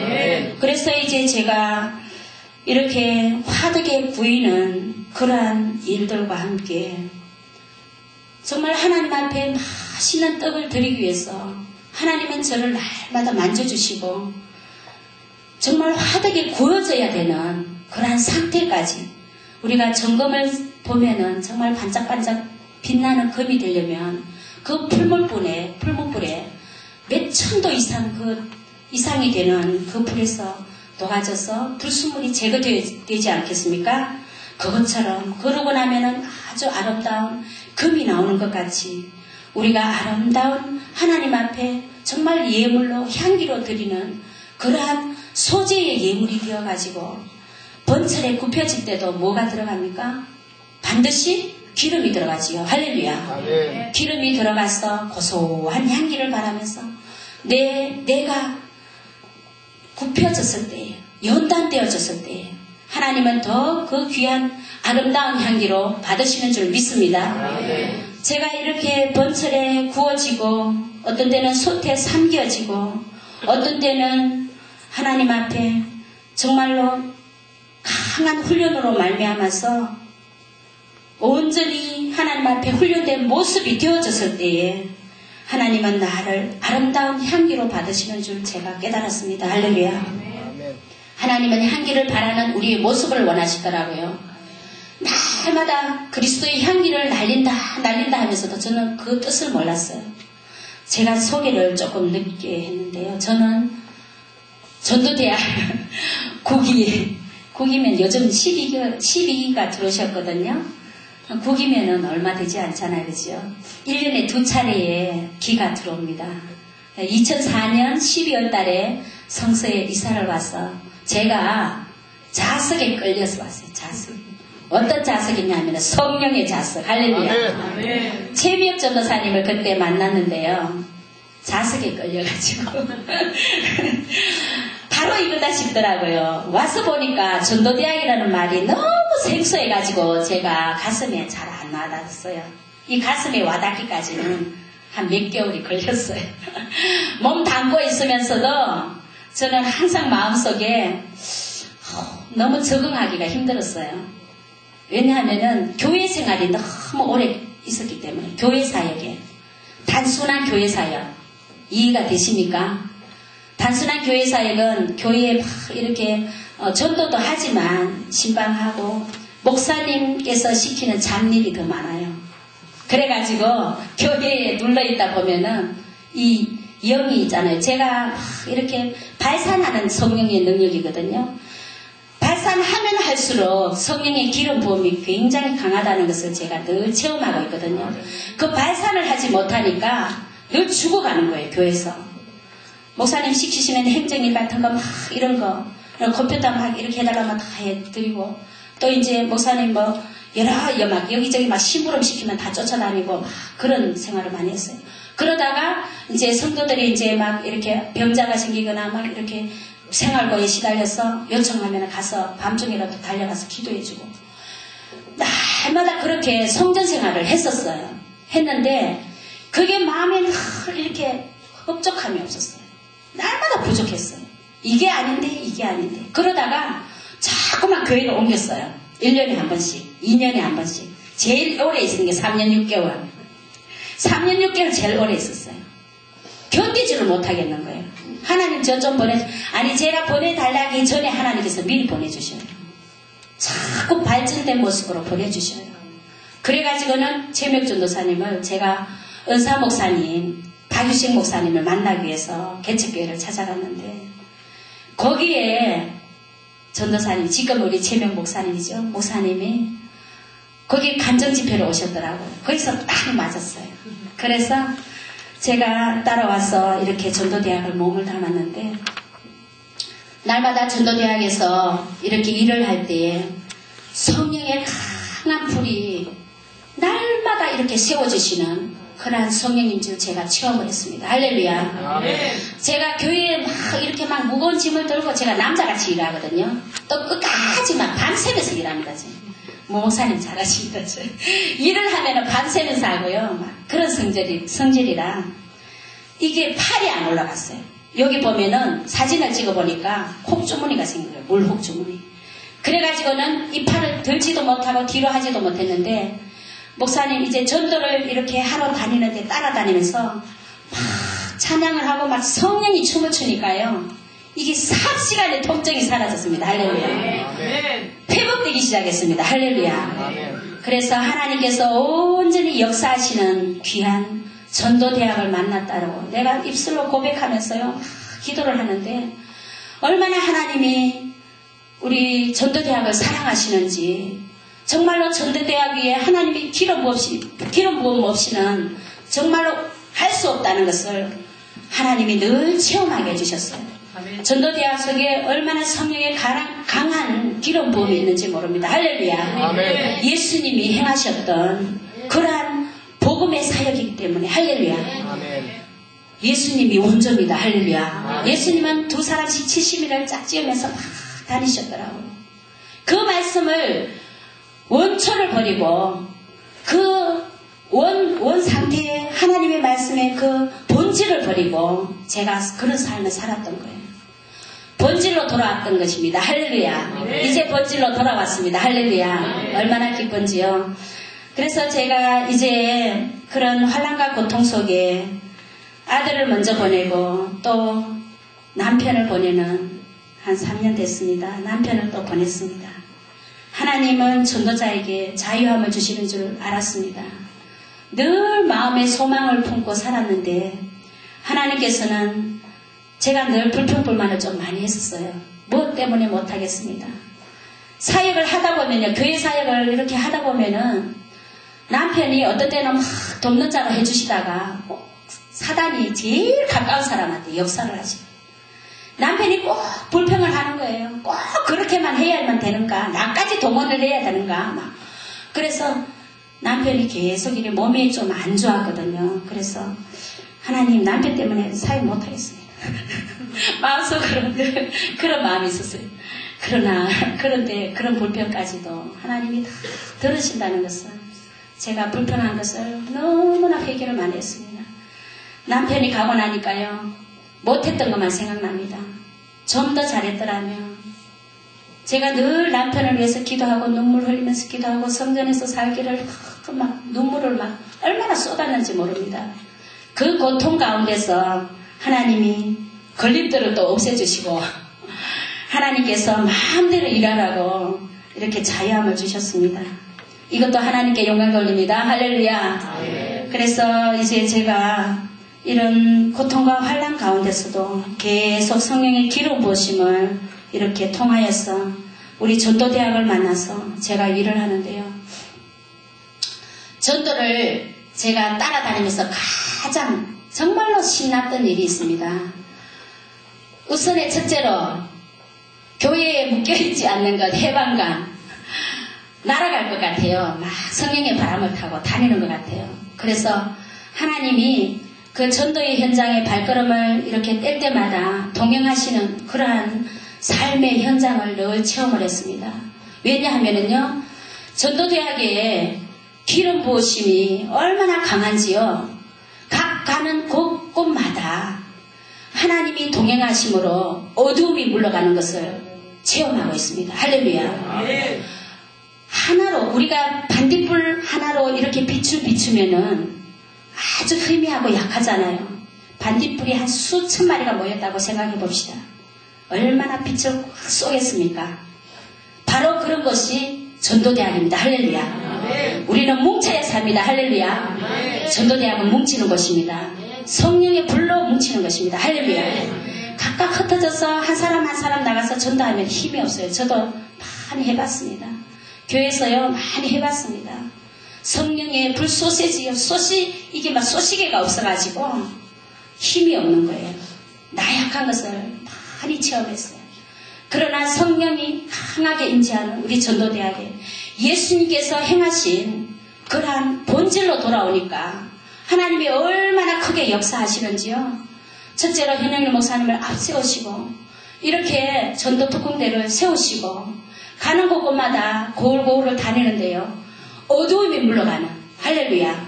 그래서 이제 제가 이렇게 화덕에 구이는 그러한 일들과 함께 정말 하나님 앞에 맛있는 떡을 드리기 위해서 하나님은 저를 날마다 만져주시고 정말 화덕에 구워져야 되는 그러한 상태까지, 우리가 점검을 보면은 정말 반짝반짝 빛나는 금이 되려면 그 풀물불에 몇 천도 이상이 되는 그 불에서 녹아져서 불순물이 제거되지 않겠습니까? 그것처럼 그러고 나면은 아주 아름다운 금이 나오는 것 같이 우리가 아름다운 하나님 앞에 정말 예물로 향기로 드리는 그러한 소재의 예물이 되어가지고 번철에 굽혀질 때도 뭐가 들어갑니까? 반드시 기름이 들어가지요. 할렐루야. 네. 기름이 들어가서 고소한 향기를 바라면서 내가 굽혀졌을 때에, 연단되어졌을 때에 하나님은 더 그 귀한 아름다운 향기로 받으시는 줄 믿습니다. 네. 제가 이렇게 번철에 구워지고 어떤 때는 솥에 삼겨지고 어떤 때는 하나님 앞에 정말로 강한 훈련으로 말미암아서 온전히 하나님 앞에 훈련된 모습이 되어졌을 때에 하나님은 나를 아름다운 향기로 받으시는 줄 제가 깨달았습니다. 할렐루야. 아멘. 하나님은 향기를 바라는 우리의 모습을 원하시더라고요. 날마다 그리스도의 향기를 날린다 하면서도 저는 그 뜻을 몰랐어요. 제가 소개를 조금 늦게 했는데요. 저는 전도대학 국이면 요즘 12기가 들어오셨거든요. 국이면은 얼마 되지 않잖아요. 그죠? 1년에 2차례의 기가 들어옵니다. 2004년 12월 달에 성서에 이사를 와서 제가 자석에 끌려서 왔어요. 자석. 어떤 자석이냐면 성령의 자석. 할렐루야. 최미혁 전도사님을 그때 만났는데요. 자석에 끌려가지고 바로 이거다 싶더라고요. 와서 보니까 전도대학이라는 말이 너무 생소해가지고 제가 가슴에 잘 안 와닿았어요. 이 가슴에 와닿기까지는 한 몇 개월이 걸렸어요. 몸 담고 있으면서도 저는 항상 마음속에 너무 적응하기가 힘들었어요. 왜냐하면은 교회 생활이 너무 오래 있었기 때문에, 교회 사역에 단순한 교회 사역 이해가 되십니까? 단순한 교회 사역은 교회에 막 이렇게 전도도 하지만 신방하고 목사님께서 시키는 잡일이 더 많아요. 그래가지고 교회에 눌러있다 보면은 이 영이 있잖아요. 제가 막 이렇게 발산하는 성령의 능력이거든요. 발산하면 할수록 성령의 기름 부음이 굉장히 강하다는 것을 제가 늘 체험하고 있거든요. 그 발산을 하지 못하니까 늘 죽어가는 거예요, 교회에서. 목사님 시키시면 행정일 같은 거 막 이런 거, 컴퓨터 막 이렇게 해달라면 다 해드리고, 또 이제 목사님 뭐 여러 막 여기저기 막 심부름 시키면 다 쫓아다니고 막 그런 생활을 많이 했어요. 그러다가 이제 성도들이 이제 막 이렇게 병자가 생기거나 막 이렇게 생활고에 시달려서 요청하면 가서 밤중이라도 달려가서 기도해주고, 날마다 그렇게 성전 생활을 했었어요. 했는데 그게 마음에 늘 이렇게 흡족함이 없었어요. 날마다 부족했어요. 이게 아닌데 그러다가 자꾸만 교회를 옮겼어요. 1년에 한 번씩, 2년에 한 번씩. 제일 오래 있은 게 3년 6개월. 3년 6개월 제일 오래 있었어요. 견디지를 못하겠는 거예요. 하나님 저 좀 아니 제가 보내달라기 전에 하나님께서 미리 보내주셔요. 자꾸 발전된 모습으로 보내주셔요. 그래가지고는 최명준도사님을 제가 은사 목사님, 박유식 목사님을 만나기 위해서 개척교회를 찾아갔는데, 거기에 전도사님, 지금 우리 최명 목사님이죠. 목사님이 거기 간정집회로 오셨더라고요. 거기서 딱 맞았어요. 그래서 제가 따라와서 이렇게 전도대학을 몸을 담았는데, 날마다 전도대학에서 이렇게 일을 할 때에 성령의 강한 불이 날마다 이렇게 세워주시는 그러한 성령인 줄 제가 체험을 했습니다. 할렐루야. 제가 교회에 막 이렇게 막 무거운 짐을 들고, 제가 남자같이 일하거든요. 또 끝까지 막 밤새면서 일합니다. 목사님 잘하십니다. 일을 하면은 밤새면서 하고요. 막 그런 성질이라 이게 팔이 안 올라갔어요. 여기 보면은 사진을 찍어보니까 콕주머니가 생긴 거예요. 물혹주머니. 그래가지고는 이 팔을 들지도 못하고 뒤로 하지도 못했는데, 목사님 이제 전도를 이렇게 하러 다니는데 따라다니면서 막 찬양을 하고 막 성령이 춤을 추니까요, 이게 삽시간에 통증이 사라졌습니다. 할렐루야. 회복되기 시작했습니다. 할렐루야. 그래서 하나님께서 온전히 역사하시는 귀한 전도대학을 만났다고 내가 입술로 고백하면서요 기도를 하는데, 얼마나 하나님이 우리 전도대학을 사랑하시는지, 정말로 전도대학 위에 하나님이 기름 부음 없이는 정말로 할 수 없다는 것을 하나님이 늘 체험하게 해주셨어요. 전도대학 속에 얼마나 성령의 강한 기름 부음이 있는지 모릅니다. 할렐루야. 아멘. 예수님이 행하셨던 그러한 복음의 사역이기 때문에 할렐루야. 아멘. 예수님이 원조입니다. 할렐루야. 아멘. 예수님은 2사람씩 70일을 짝지으면서 막 다니셨더라고요. 그 말씀을 원초를 버리고 그 원 상태의 하나님의 말씀의 그 본질을 버리고 제가 그런 삶을 살았던 거예요. 본질로 돌아왔던 것입니다. 할렐루야. 네. 이제 본질로 돌아왔습니다. 할렐루야. 네. 얼마나 기쁜지요. 그래서 제가 이제 그런 환난과 고통 속에 아들을 먼저 보내고 또 남편을 보내는 한 3년 됐습니다. 남편을 또 보냈습니다. 하나님은 전도자에게 자유함을 주시는 줄 알았습니다. 늘 마음에 소망을 품고 살았는데 하나님께서는 제가 늘 불평불만을 좀 많이 했었어요. 무엇 때문에 못하겠습니다. 사역을 하다 보면요, 교회 사역을 이렇게 하다 보면은 남편이 어떤 때는 막 돕는 자로 해주시다가 꼭 사단이 제일 가까운 사람한테 역사를 하시고, 남편이 꼭 불평을 하는 거예요. 꼭 그렇게만 해야만 되는가? 나까지 동원을 해야 되는가? 막. 그래서 남편이 계속 이래 몸이 좀 안 좋았거든요. 그래서 하나님, 남편 때문에 사역 못하겠습니다. 마음속으로 그런 마음이 있었어요. 그런데 그런 불평까지도 하나님이 다 들으신다는 것을, 제가 불평한 것을 너무나 회개를 많이 했습니다. 남편이 가고 나니까요, 못했던 것만 생각납니다. 좀 더 잘했더라면, 제가 늘 남편을 위해서 기도하고 눈물 흘리면서 기도하고 성전에서 살기를 막 눈물을 막 얼마나 쏟았는지 모릅니다. 그 고통 가운데서 하나님이 걸림돌을 또 없애주시고, 하나님께서 마음대로 일하라고 이렇게 자유함을 주셨습니다. 이것도 하나님께 영광 돌립니다. 할렐루야. 그래서 이제 제가 이런 고통과 환난 가운데서도 계속 성령의 기름 부으심을 이렇게 통하여서 우리 전도대학을 만나서 제가 일을 하는데요. 전도를 제가 따라다니면서 가장 정말로 신났던 일이 있습니다. 우선에 첫째로 교회에 묶여있지 않는 것, 해방감. 날아갈 것 같아요. 막 성령의 바람을 타고 다니는 것 같아요. 그래서 하나님이 그 전도의 현장에 발걸음을 이렇게 뗄 때마다 동행하시는 그러한 삶의 현장을 늘 체험을 했습니다. 왜냐하면은요, 전도대학에 기름 부으심이 얼마나 강한지요. 각 가는 곳곳마다 하나님이 동행하심으로 어두움이 물러가는 것을 체험하고 있습니다. 할렐루야. 하나로, 우리가 반딧불 하나로 이렇게 빛을 비추면은 아주 희미하고 약하잖아요. 반딧불이 한 수천 마리가 모였다고 생각해 봅시다. 얼마나 빛을 확 쏘겠습니까? 바로 그런 것이 전도대학입니다. 할렐루야. 우리는 뭉쳐야 삽니다. 할렐루야. 전도대학은 뭉치는 것입니다. 성령의 불로 뭉치는 것입니다. 할렐루야. 각각 흩어져서 한 사람 한 사람 나가서 전도하면 힘이 없어요. 저도 많이 해봤습니다. 교회에서요 많이 해봤습니다. 성령의 불 소세지요. 이게 막 쏘시개가 없어가지고 힘이 없는 거예요. 나약한 것을 많이 체험했어요. 그러나 성령이 강하게 임재하는 우리 전도대학에 예수님께서 행하신 그러한 본질로 돌아오니까 하나님이 얼마나 크게 역사하시는지요. 첫째로 현영일 목사님을 앞세우시고 이렇게 전도 특공대를 세우시고 가는 곳곳마다 고울고울을 다니는데요. 어두움이 물러가는 할렐루야.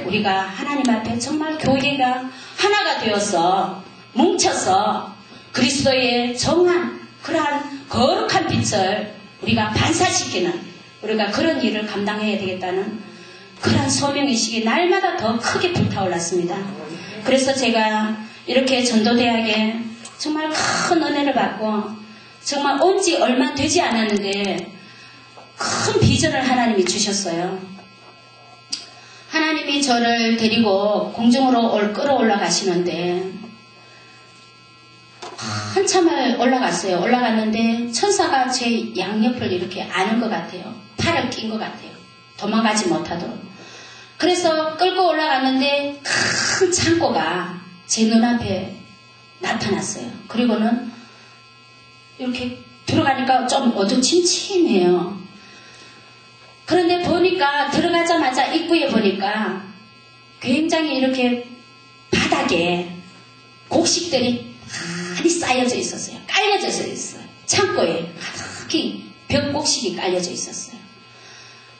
우리가 하나님 앞에 정말 교회가 하나가 되어서 뭉쳐서 그리스도의 정한 그러한 거룩한 빛을 우리가 반사시키는 우리가 그런 일을 감당해야 되겠다는 그러한 소명의식이 날마다 더 크게 불타올랐습니다. 그래서 제가 이렇게 전도대학에 정말 큰 은혜를 받고 정말 온 지 얼마 되지 않았는데 큰 비전을 하나님이 주셨어요. 하나님이 저를 데리고 공중으로 끌어올라 가시는데 한참을 올라갔어요. 올라갔는데 천사가 제 양옆을 이렇게 안은 것 같아요. 팔을 낀 것 같아요. 도망가지 못하도록. 그래서 끌고 올라갔는데 큰 창고가 제 눈앞에 나타났어요. 그리고는 이렇게 들어가니까 좀 어두침침해요. 그런데 보니까 들어가자마자 입구에 보니까 굉장히 이렇게 바닥에 곡식들이 많이 쌓여져 있었어요. 깔려져 있어요. 창고에 가득히 벽곡식이 깔려져 있었어요.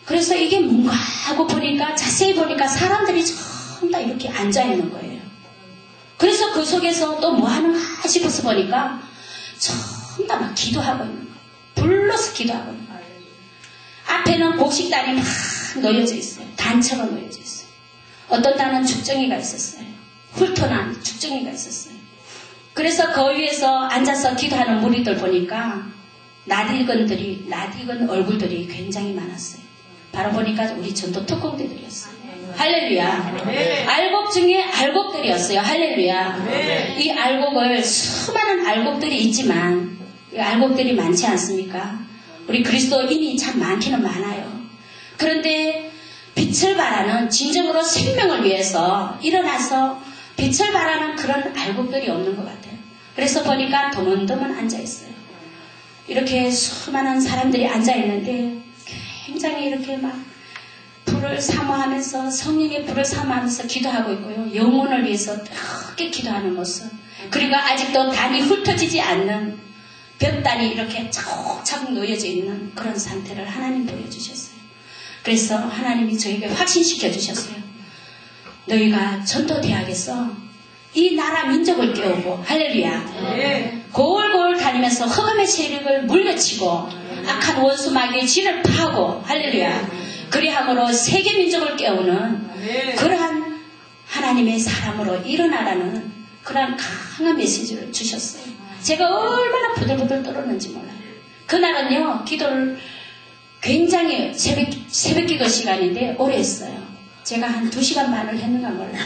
그래서 이게 뭔가 하고 보니까 자세히 보니까 사람들이 전부 다 이렇게 앉아있는 거예요. 그래서 그 속에서 또 뭐 하는가 싶어서 보니까 전부 다 막 기도하고 있는 거예요. 불러서 기도하고 있는 거예요. 앞에는 곡식단이 막 놓여져 있어요. 단체가 놓여져 있어요. 어떤 단은 죽정이가 있었어요. 훑어난 죽정이가 있었어요. 그래서 그 위에서 앉아서 기도하는 무리들 보니까 낯익은 얼굴들이 굉장히 많았어요. 바로 보니까 우리 전도 특공대들이었어요. 할렐루야. 알곡 중에 알곡들이었어요. 할렐루야. 이 알곡을 수많은 알곡들이 있지만 이 알곡들이 많지 않습니까? 우리 그리스도인이 참 많기는 많아요. 그런데 빛을 발하는 진정으로 생명을 위해서 일어나서 빛을 발하는 그런 알곡들이 없는 것 같아요. 그래서 보니까 드문드문 앉아있어요. 이렇게 수많은 사람들이 앉아있는데 굉장히 이렇게 막 불을 사모하면서 성령의 불을 사모하면서 기도하고 있고요. 영혼을 위해서 크게 기도하는 모습. 그리고 아직도 단이 훑어지지 않는 벽단이 이렇게 차곡차곡 놓여져 있는 그런 상태를 하나님 보여주셨어요. 그래서 하나님이 저에게 확신시켜 주셨어요. 너희가 전도대학에서 이 나라 민족을 깨우고 할렐루야. 고울고울 다니면서 흑암의 세력을 물리치고 악한 원수 마귀의 진을 파고 할렐루야. 그리함으로 세계 민족을 깨우는 그러한 하나님의 사람으로 일어나라는 그러한 강한 메시지를 주셨어요. 제가 얼마나 부들부들 떨었는지 몰라요. 그날은요 기도를 굉장히 새벽기도 시간인데 오래 했어요. 제가 한 2시간 반을 했는가 몰라요.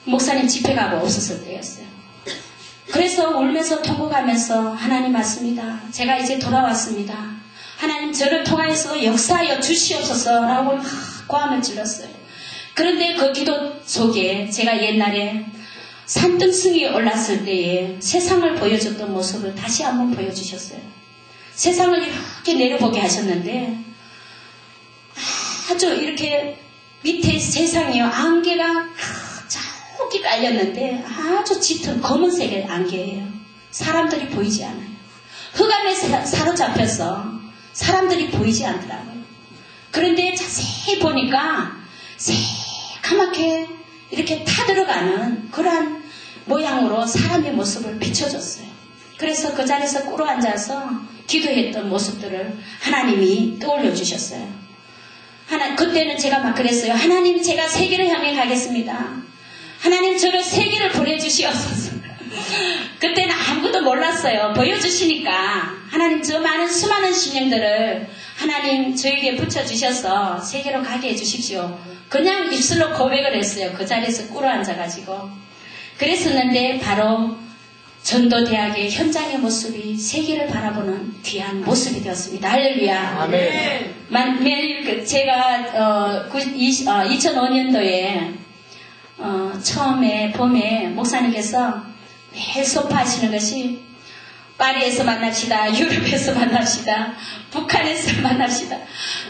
목사님 집회 가고 없었을 때였어요. 그래서 울면서 통곡하면서 하나님 맞습니다. 제가 이제 돌아왔습니다. 하나님 저를 통하여서 역사하여 주시옵소서라고 고함을 질렀어요. 그런데 그 기도 속에 제가 옛날에 산등성이 올랐을 때에 세상을 보여줬던 모습을 다시 한번 보여주셨어요. 세상을 이렇게 내려보게 하셨는데 아주 이렇게 밑에 세상이요. 안개가 저기 깔렸는데 아주 짙은 검은색의 안개예요. 사람들이 보이지 않아요. 흑암에 사로잡혀서 사람들이 보이지 않더라고요. 그런데 자세히 보니까 새카맣게 이렇게 타들어가는 그러한 모양으로 사람의 모습을 비춰줬어요. 그래서 그 자리에서 꿇어 앉아서 기도했던 모습들을 하나님이 떠올려 주셨어요. 그때는 제가 막 그랬어요. 하나님, 제가 세계를 향해 가겠습니다. 하나님, 저를 세계를 보내주시옵소서. 그때는 아무것도 몰랐어요. 보여주시니까 하나님, 저 많은 수많은 심령들을 하나님 저에게 붙여주셔서 세계로 가게 해주십시오. 그냥 입술로 고백을 했어요. 그 자리에서 꿇어 앉아가지고. 그랬었는데 바로 전도대학의 현장의 모습이 세계를 바라보는 귀한 모습이 되었습니다. 할렐루야. 아멘. 매일 제가 2005년도에 처음에 봄에 목사님께서 매일 선포하시는 것이 파리에서 만납시다, 유럽에서 만납시다, 북한에서 만납시다,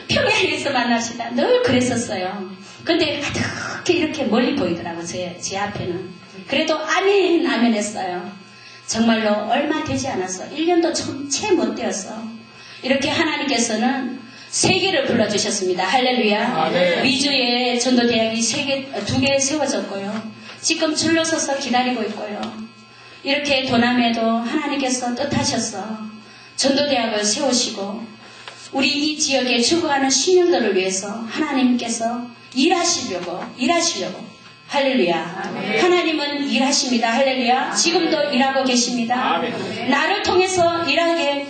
평양에서 만납시다. 늘 그랬었어요. 근데 어떻게 이렇게 멀리 보이더라고요. 제 앞에는. 그래도 아멘 아멘 했어요. 정말로 얼마 되지 않았어. 1년도 채 못 되었어. 이렇게 하나님께서는 세계를 불러주셨습니다. 할렐루야. 아멘. 미주에 전도대학이 2개 세워졌고요. 지금 줄로 서서 기다리고 있고요. 이렇게 도남에도 하나님께서 뜻하셔서 전도대학을 세우시고 우리 이 지역에 죽어가는 시민들을 위해서 하나님께서 일하시려고 할렐루야. 아멘. 하나님은 일하십니다. 할렐루야. 지금도 일하고 계십니다. 아멘. 나를 통해서 일하게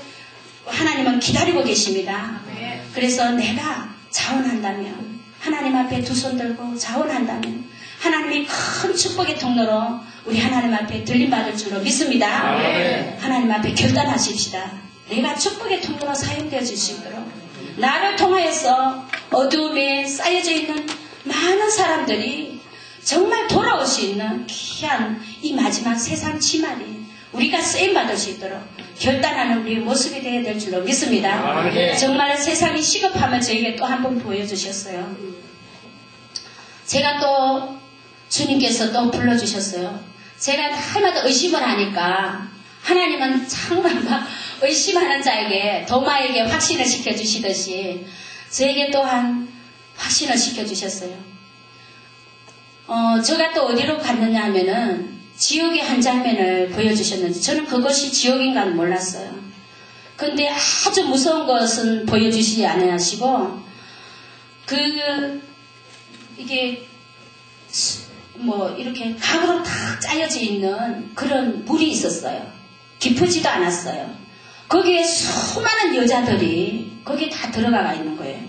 하나님은 기다리고 계십니다. 아멘. 그래서 내가 자원한다면 하나님 앞에 두 손 들고 자원한다면 하나님이 큰 축복의 통로로 우리 하나님 앞에 들림받을 줄로 믿습니다. 아멘. 하나님 앞에 결단하십시다. 내가 축복의 통로로 사용되어 주시도록 나를 통하여서 어두움에 쌓여져 있는 많은 사람들이 정말 돌아올 수 있는 귀한 이 마지막 세상 치말이 우리가 쓰임받을 수 있도록 결단하는 우리의 모습이 되어야 될 줄로 믿습니다. 아멘. 정말 세상이 시급함을 저에게 또 한 번 보여주셨어요. 제가 또 주님께서 또 불러주셨어요. 제가 날마다 의심을 하니까 하나님은 정말 막 의심하는 자에게 도마에게 확신을 시켜주시듯이 저에게 또한 확신을 시켜주셨어요. 제가 또 어디로 갔느냐 하면은 지옥의 한 장면을 보여주셨는데 저는 그것이 지옥인가는 몰랐어요. 근데 아주 무서운 것은 보여주시지 않으시고 이게 이렇게 각으로 탁 짜여져 있는 그런 물이 있었어요. 깊지도 않았어요. 거기에 수많은 여자들이 거기에 다 들어가 있는 거예요.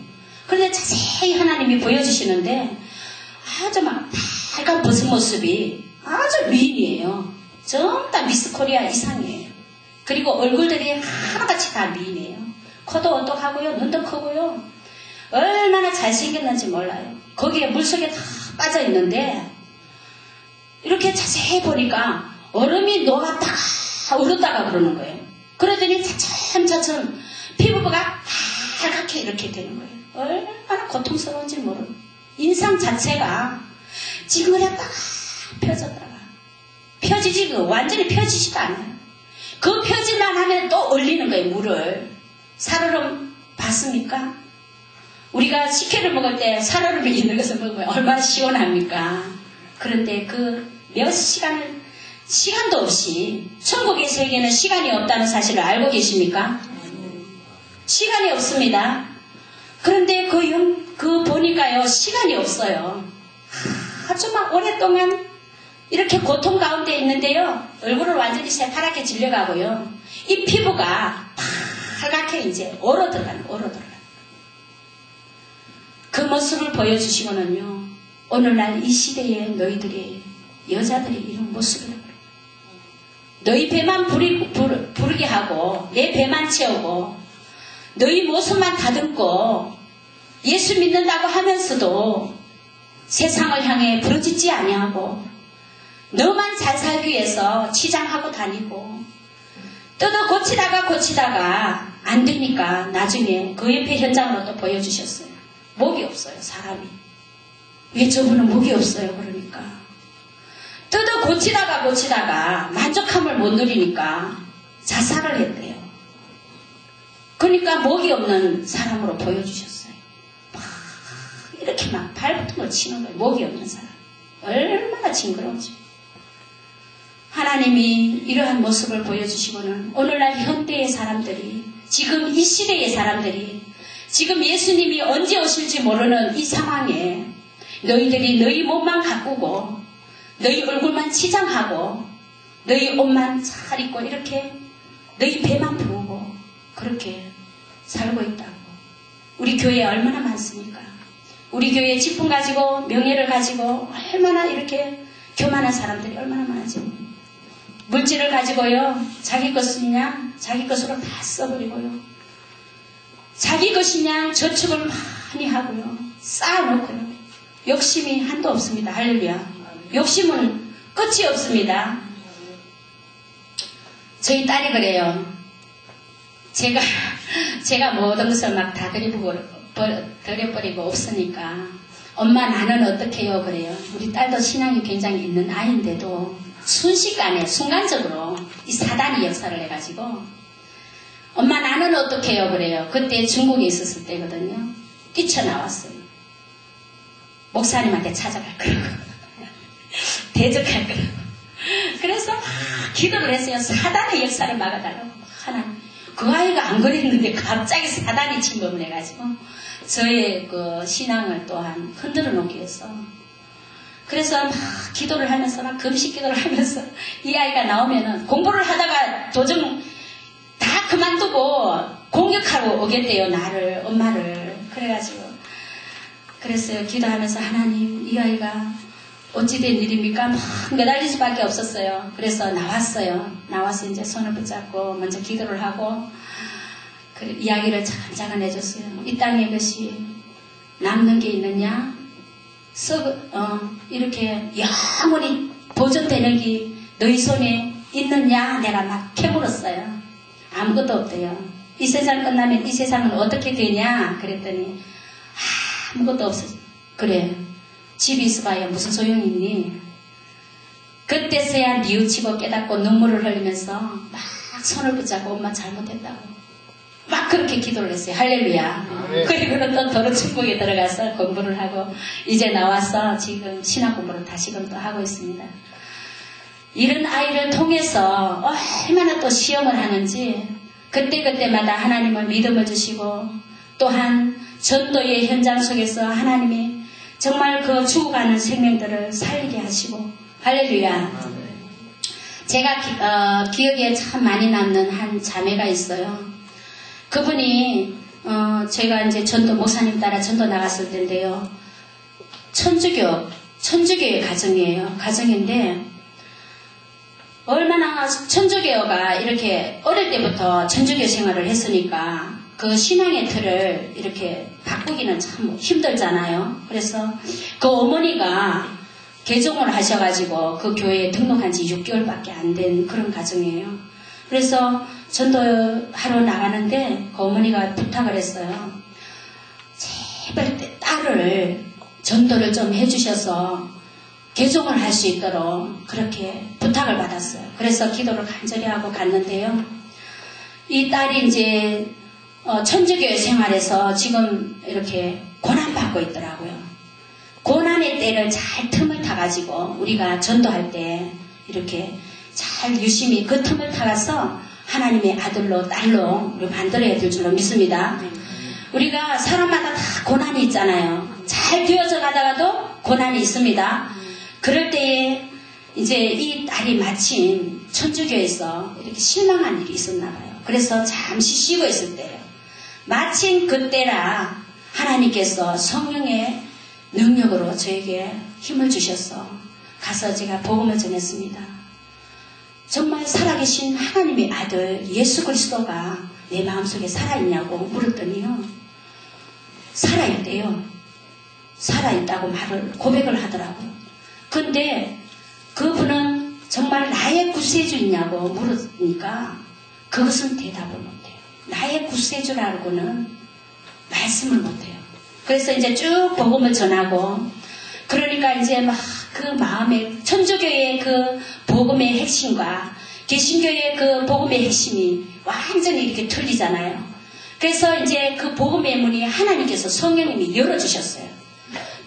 그런데 자세히 하나님이 보여주시는데 아주 막 빨간 벗은 모습이 아주 미인이에요. 전부 다 미스 코리아 이상이에요. 그리고 얼굴들이 하나같이 다 미인이에요. 코도 오똑하고요. 눈도 크고요. 얼마나 잘생겼는지 몰라요. 거기에 물속에 다 빠져 있는데 이렇게 자세히 보니까 얼음이 녹았다가 얼었다가 그러는 거예요. 그러더니 차츰차츰 피부가 빨갛게 이렇게 되는 거예요. 얼마나 고통스러운지 모르는 인상 자체가 찡그렸다가 펴졌다가 펴지지 완전히 펴지지도 않아요. 그 펴질만 하면 또 얼리는 거예요. 물을 살얼음 봤습니까? 우리가 식혜를 먹을 때 살얼음이 있는 것을 먹으면 얼마나 시원합니까? 그런데 그 몇 시간도 없이 천국의 세계는 시간이 없다는 사실을 알고 계십니까? 시간이 없습니다. 그런데 그 보니까요 시간이 없어요. 아주 막 오랫동안 이렇게 고통 가운데 있는데요. 얼굴을 완전히 새파랗게 질려가고요. 이 피부가 빨갛게 이제 얼어들어가요. 모습을 보여주시고는요. 오늘날 이 시대에 너희들이 여자들이 이런 모습을 너희 배만 부르게 하고 내 배만 채우고 너희 모습만 다듬고 예수 믿는다고 하면서도 세상을 향해 부르짖지 아니하고 너만 잘 살기 위해서 치장하고 다니고 뜯어 고치다가 안 되니까 나중에 그 옆에 현장으로 또 보여주셨어요. 목이 없어요, 사람이. 왜 저분은 목이 없어요? 그러니까 뜯어 고치다가 만족함을 못 누리니까 자살을 했대요. 그러니까 목이 없는 사람으로 보여주셨어요. 막 이렇게 막 발버둥을 치는 거예요. 목이 없는 사람. 얼마나 징그러운지. 하나님이 이러한 모습을 보여주시고는 오늘날 현대의 사람들이 지금 이 시대의 사람들이 지금 예수님이 언제 오실지 모르는 이 상황에 너희들이 너희 몸만 가꾸고 너희 얼굴만 치장하고 너희 옷만 잘 입고 이렇게 너희 배만 부르고 그렇게 살고 있다고. 우리 교회에 얼마나 많습니까? 우리 교회에 직분 가지고 명예를 가지고 얼마나 이렇게 교만한 사람들이 얼마나 많아지고 물질을 가지고요. 자기 것이냐 자기 것으로 다 써버리고요. 자기 것이냐 저축을 많이 하고요. 쌓아놓고요. 욕심이 한도 없습니다. 할렐루야. 욕심은 끝이 없습니다. 저희 딸이 그래요. 제가 모든 것을 막 다 드려버리고 없으니까 엄마 나는 어떻게 해요? 그래요. 우리 딸도 신앙이 굉장히 있는 아이인데도 순식간에 순간적으로 이 사단이 역사를 해가지고 엄마 나는 어떻게 해요? 그래요. 그때 중국에 있었을 때거든요. 뛰쳐나왔어요. 목사님한테 찾아갈 거라고 대적할 거라고. 그래서 막 기도를 했어요. 사단의 역사를 막아달라고. 하나님. 그 아이가 안 그랬는데 갑자기 사단이 침범을 해가지고 저의 그 신앙을 또한 흔들어 놓기 위해서 그래서 막 기도를 하면서 막 금식 기도를 하면서 이 아이가 나오면은 공부를 하다가 도중 다 그만두고 공격하고 오겠대요. 나를 엄마를. 그래가지고 그랬어요. 기도하면서 하나님 이 아이가 어찌된 일입니까? 막 매달릴 수밖에 없었어요. 그래서 나왔어요. 나와서 이제 손을 붙잡고 먼저 기도를 하고 그 이야기를 차근차근 해줬어요. 이 땅에 것이 남는 게 있느냐? 이렇게 영원히 보존되는 게 너희 손에 있느냐? 내가 막 캐물었어요. 아무것도 없대요. 이 세상 끝나면 이 세상은 어떻게 되냐? 그랬더니 아무것도 없어. 그래. 집이 있어봐야 무슨 소용이 있니? 그때서야 뉘우치고 깨닫고 눈물을 흘리면서 막 손을 붙잡고 엄마 잘못했다고. 막 그렇게 기도를 했어요. 할렐루야. 그리고는 또 도로 축복에 들어가서 공부를 하고 이제 나와서 지금 신학 공부를 다시금 또 하고 있습니다. 이런 아이를 통해서 얼마나 또 시험을 하는지 그때그때마다 하나님을 믿음을 주시고 또한 전도의 현장 속에서 하나님이 정말 그 죽어가는 생명들을 살리게 하시고 할렐루야. 제가 기억에 참 많이 남는 한 자매가 있어요. 그분이 제가 이제 전도 목사님 따라 전도 나갔을 때인데요. 천주교의 가정인데 얼마나 천주교가 이렇게 어릴 때부터 천주교 생활을 했으니까 그 신앙의 틀을 이렇게 바꾸기는 참 힘들잖아요. 그래서 그 어머니가 개종을 하셔가지고 그 교회에 등록한 지 6개월밖에 안 된 그런 가정이에요. 그래서 전도하러 나가는데 그 어머니가 부탁을 했어요. 제발 딸을 전도를 좀 해주셔서 개종을 할 수 있도록 그렇게 부탁을 받았어요. 그래서 기도를 간절히 하고 갔는데요. 이 딸이 이제 천주교 생활에서 지금 이렇게 고난받고 있더라고요. 고난의 때를 잘 틈을 타가지고 우리가 전도할 때 이렇게 잘 유심히 그 틈을 타가서 하나님의 아들로 딸로 우리 만들어야 될 줄로 믿습니다. 우리가 사람마다 다 고난이 있잖아요. 잘 되어져 가다가도 고난이 있습니다. 그럴 때에 이제 이 딸이 마침 천주교에서 이렇게 실망한 일이 있었나 봐요. 그래서 잠시 쉬고 있을 때예요. 마침 그때라 하나님께서 성령의 능력으로 저에게 힘을 주셔서 가서 제가 복음을 전했습니다. 정말 살아계신 하나님의 아들 예수 그리스도가 내 마음속에 살아있냐고 물었더니요. 살아있대요. 살아있다고 고백을 하더라고요. 근데 그분은 정말 나의 구세주이냐고 물으니까 그것은 대답을 못해요. 나의 구세주라고는 말씀을 못해요. 그래서 이제 쭉 복음을 전하고 그러니까 이제 막 그 마음에 천주교의 그 복음의 핵심과 개신교의 그 복음의 핵심이 완전히 이렇게 틀리잖아요. 그래서 이제 그 복음의 문이 하나님께서 성령님이 열어주셨어요.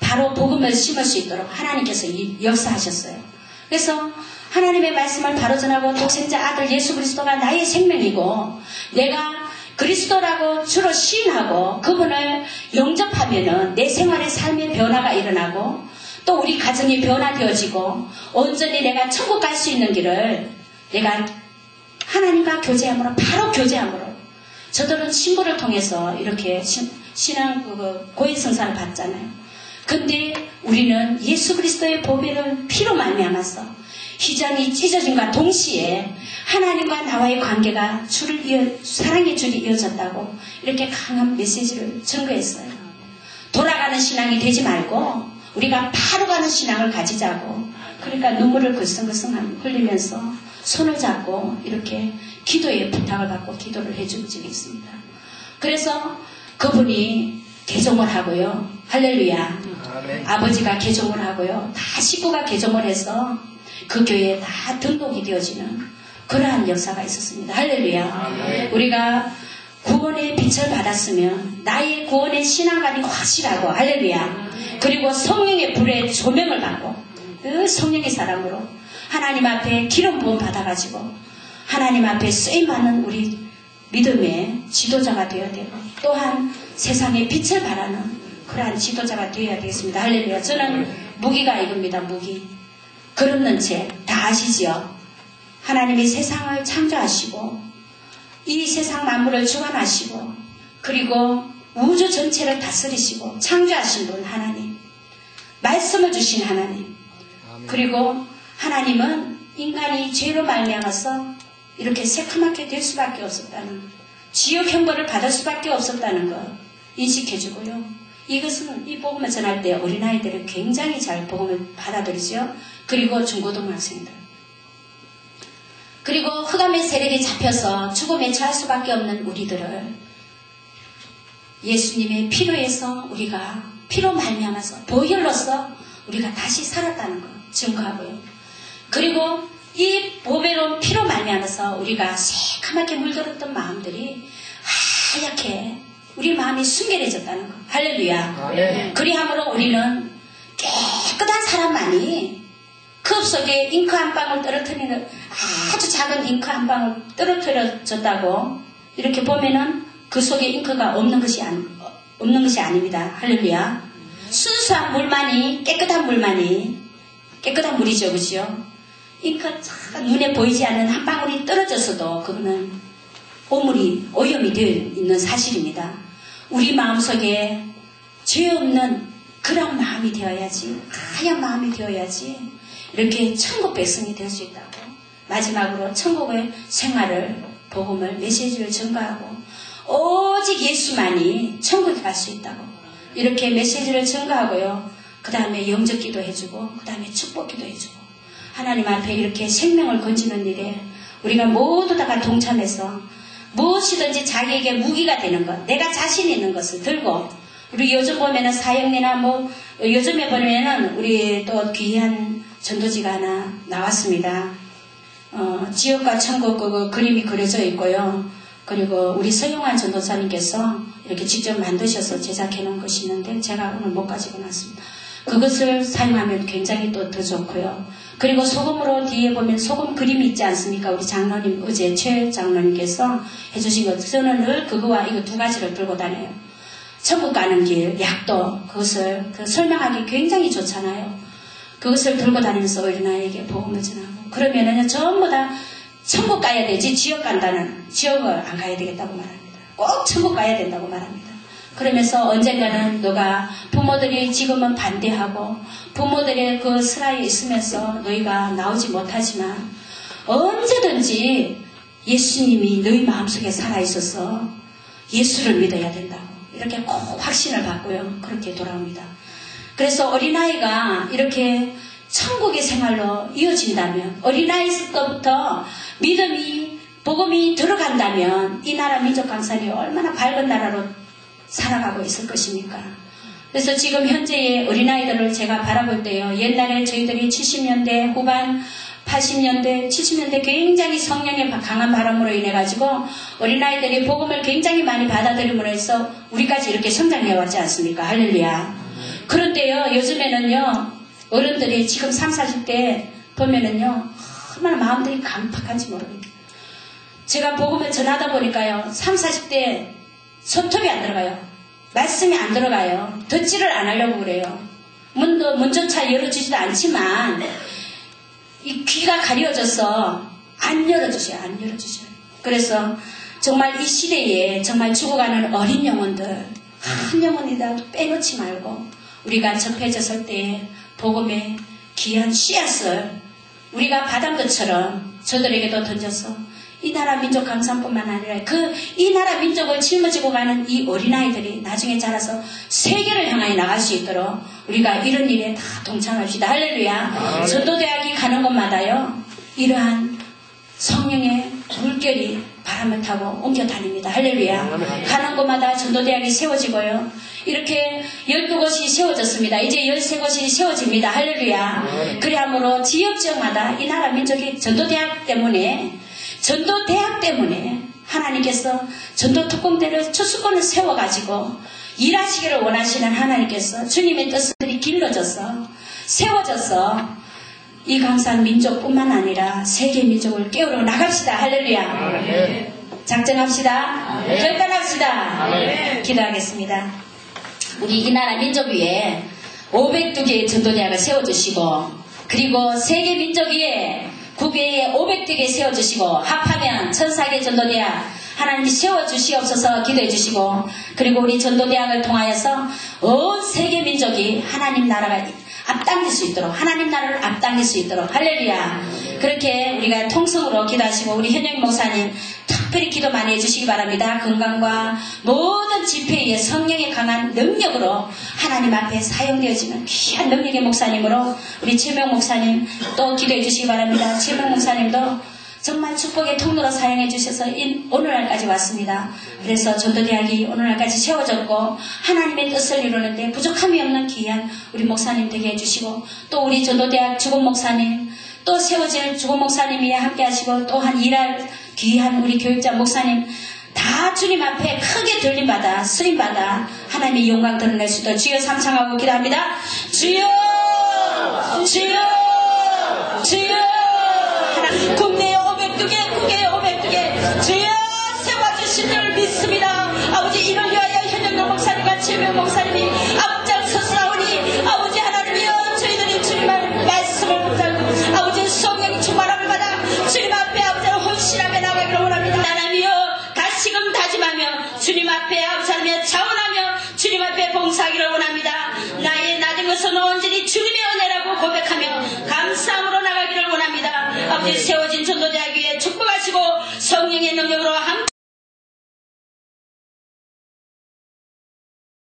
바로 복음을 심을 수 있도록 하나님께서 역사하셨어요. 그래서 하나님의 말씀을 바로 전하고 독생자 아들 예수 그리스도가 나의 생명이고 내가 그리스도라고 주로 시인하고 그분을 영접하면은 내 생활의 삶의 변화가 일어나고 또 우리 가정이 변화되어지고 온전히 내가 천국 갈 수 있는 길을 내가 하나님과 교제함으로 바로 교제함으로 저들은 신부를 통해서 이렇게 신앙 고해성사를 받잖아요. 근데 우리는 예수 그리스도의 보배를 피로 말미암아서 휘장이 찢어짐과 동시에 하나님과 나와의 관계가 사랑의 줄이 이어졌다고 이렇게 강한 메시지를 전거했어요. 돌아가는 신앙이 되지 말고 우리가 바로 가는 신앙을 가지자고 그러니까 눈물을 글썽글썽 흘리면서 손을 잡고 이렇게 기도의 부탁을 받고 기도를 해주고 지냈습니다. 그래서 그분이 개종을 하고요. 할렐루야. 아멘. 아버지가 개종을 하고요. 다 식구가 개종을 해서 그 교회에 다 등록이 되어지는 그러한 역사가 있었습니다. 할렐루야. 아멘. 우리가 구원의 빛을 받았으면 나의 구원의 신앙관이 확실하고 할렐루야. 그리고 성령의 불의 조명을 받고 그 성령의 사랑으로 하나님 앞에 기름 부음 받아가지고 하나님 앞에 쓰임받는 우리 믿음의 지도자가 되어야 되고 또한 세상에 빛을 발하는 그러한 지도자가 되어야 되겠습니다. 할렐루야. 저는 무기가 이겁니다. 무기. 그릇는 채 다 아시지요. 하나님이 세상을 창조하시고 이 세상 만물을 주관하시고 그리고 우주 전체를 다스리시고 창조하신 분 하나님, 말씀을 주신 하나님, 그리고 하나님은 인간이 죄로 말미암아서 이렇게 새카맣게 될 수밖에 없었다는, 지옥 형벌을 받을 수밖에 없었다는 것 인식해주고요. 이것은 이 복음을 전할 때 어린아이들은 굉장히 잘 복음을 받아들이죠. 그리고 중고등학생들, 그리고 흑암의 세력이 잡혀서 죽음에 처할 수밖에 없는 우리들을 예수님의 피로에서 우리가 피로 말미암아서 보혈로서 우리가 다시 살았다는 것 증거하고요. 그리고 이 보배로운 피로 말미암아서 우리가 새카맣게 물들었던 마음들이 하얗게 우리 마음이 순결해졌다는 것. 할렐루야. 네. 그리함으로 우리는 깨끗한 사람만이 컵 속에 잉크 한 방울 떨어뜨리는 아주 작은 잉크 한 방울 떨어뜨려졌다고 이렇게 보면은 그 속에 잉크가 없는 것이 아닙니다. 할렐루야. 순수한 물만이, 깨끗한 물이죠. 그죠? 잉크 눈에 보이지 않는 한 방울이 떨어졌어도 그거는 오염이 되어 있는 사실입니다. 우리 마음속에 죄 없는 그런 마음이 되어야지, 하얀 마음이 되어야지 이렇게 천국 백성이 될 수 있다고. 마지막으로 천국의 생활을, 복음을, 메시지를 전가하고 오직 예수만이 천국에 갈 수 있다고 이렇게 메시지를 전가하고요. 그 다음에 영접기도 해주고 그 다음에 축복기도 해주고 하나님 앞에 이렇게 생명을 건지는 일에 우리가 모두 다가 동참해서 무엇이든지 자기에게 무기가 되는 것, 내가 자신 있는 것을 들고, 우리 요즘 보면은 사형리나 요즘에 보면은 우리 또 귀한 전도지가 하나 나왔습니다. 지옥과 천국 그 그림이 그려져 있고요. 그리고 우리 서용환 전도사님께서 이렇게 직접 만드셔서 제작해 놓은 것이 있는데 제가 오늘 못 가지고 왔습니다. 그것을 사용하면 굉장히 또 더 좋고요. 그리고 소금으로 뒤에 보면 소금 그림이 있지 않습니까? 우리 장로님, 어제 최 장로님께서 해주신 것. 저는 늘 그거와 이거 두 가지를 들고 다녀요. 천국 가는 길, 약도, 그것을 설명하기 굉장히 좋잖아요. 그것을 들고 다니면서 어린아이에게 복음을 전하고. 그러면은 전부 다 천국 가야 되지 지옥 간다는, 지옥을 안 가야 되겠다고 말합니다. 꼭 천국 가야 된다고 말합니다. 그러면서 언젠가는 너가 부모들이 지금은 반대하고 부모들의 그 슬하에 있으면서 너희가 나오지 못하지만 언제든지 예수님이 너희 마음속에 살아있어서 예수를 믿어야 된다고 이렇게 꼭 확신을 받고요. 그렇게 돌아옵니다. 그래서 어린아이가 이렇게 천국의 생활로 이어진다면 어린아이 때부터 믿음이 복음이 들어간다면 이 나라 민족 강산이 얼마나 밝은 나라로 살아가고 있을 것입니까? 그래서 지금 현재의 어린아이들을 제가 바라볼 때요. 옛날에 저희들이 70년대 후반 80년대, 70년대 굉장히 성령의 강한 바람으로 인해 가지고 어린아이들이 복음을 굉장히 많이 받아들임으로 해서 우리까지 이렇게 성장해 왔지 않습니까? 할렐루야. 그런데요, 요즘에는요, 어른들이 지금 30, 40대 보면은요, 얼마나 마음들이 강팍한지 모릅니다. 제가 복음을 전하다 보니까요, 30, 40대 손톱이 안 들어가요. 말씀이 안 들어가요. 듣지를 안 하려고 그래요. 문조차 열어주지도 않지만, 이 귀가 가려져서 안 열어주셔요. 안 열어주셔요. 그래서 정말 이 시대에 정말 죽어가는 어린 영혼들 한 영혼이라도 빼놓지 말고 우리가 접해졌을 때에 복음의 귀한 씨앗을 우리가 받은 것처럼 저들에게도 던져서 이 나라 민족 강산뿐만 아니라 이 나라 민족을 짊어지고 가는 이 어린아이들이 나중에 자라서 세계를 향하여 나갈 수 있도록 우리가 이런 일에 다 동참합시다. 할렐루야. 전도대학이 가는 곳마다요. 이러한 성령의 물결이 바람을 타고 옮겨 다닙니다. 할렐루야. 가는 곳마다 전도대학이 세워지고요. 이렇게 12곳이 세워졌습니다. 이제 13곳이 세워집니다. 할렐루야. 그리하므로 지역지역마다 이 나라 민족이 전도대학 때문에 하나님께서 전도 특공대를 추수권을 세워가지고 일하시기를 원하시는 하나님께서 주님의 뜻들이 길러져서 세워져서 이 강산 민족뿐만 아니라 세계 민족을 깨우러 나갑시다. 할렐루야. 작정합시다. 결단합시다. 기도하겠습니다. 우리 이 나라 민족 위에 502개의 전도대학을 세워주시고 그리고 세계 민족 위에 국외에 500개 세워주시고 합하면 1004개 전도대학 하나님이 세워주시옵소서 기도해주시고 그리고 우리 전도대학을 통하여서 온 세계 민족이 하나님 나라가 앞당길 수 있도록 하나님 나라를 앞당길 수 있도록 할렐루야. 그렇게 우리가 통성으로 기도하시고 우리 현영 목사님 특별히 기도 많이 해주시기 바랍니다. 건강과 모든 집회에 성령의 강한 능력으로 하나님 앞에 사용되어지는 귀한 능력의 목사님으로 우리 최명 목사님 또 기도해 주시기 바랍니다. 최명 목사님도 정말 축복의 통로로 사용해 주셔서 오늘날까지 왔습니다. 그래서 전도대학이 오늘날까지 세워졌고 하나님의 뜻을 이루는데 부족함이 없는 귀한 우리 목사님 되게 해주시고 또 우리 전도대학 주공 목사님 또 세워질 주공 목사님이 함께 하시고 또한 일할 귀한 우리 교육자 목사님 다 주님 앞에 크게 들림받아 쓰림받아 하나님의 영광 드러낼 수 있도록 주여 삼창하고 기도합니다. 주여 주여 주여 하나님 국내에 502개 국외에 502개 주여 세워주신 줄 믿습니다. 아버지 이를 위하여 현영경 목사님과 최명 목사님이 앞장서서 나오니 아버지 하나님이여 저희들이 주님의 말씀을 붙들고 아버지 성령 충만함을 받아 주님 앞에 아버지 헌신하며 나가기를 원합니다. 하나님이여 다시금 다짐하며 주님 앞에 아버지 하나님의 자원하며 주님 앞에 봉사하기를 원합니다. 나의 낮은 것은 온전히 주님의 은혜라고 고백하며 감사함으로 나가기를 원합니다. 아버지 세워진 전도대학 위에 축복하시고 성령의 능력으로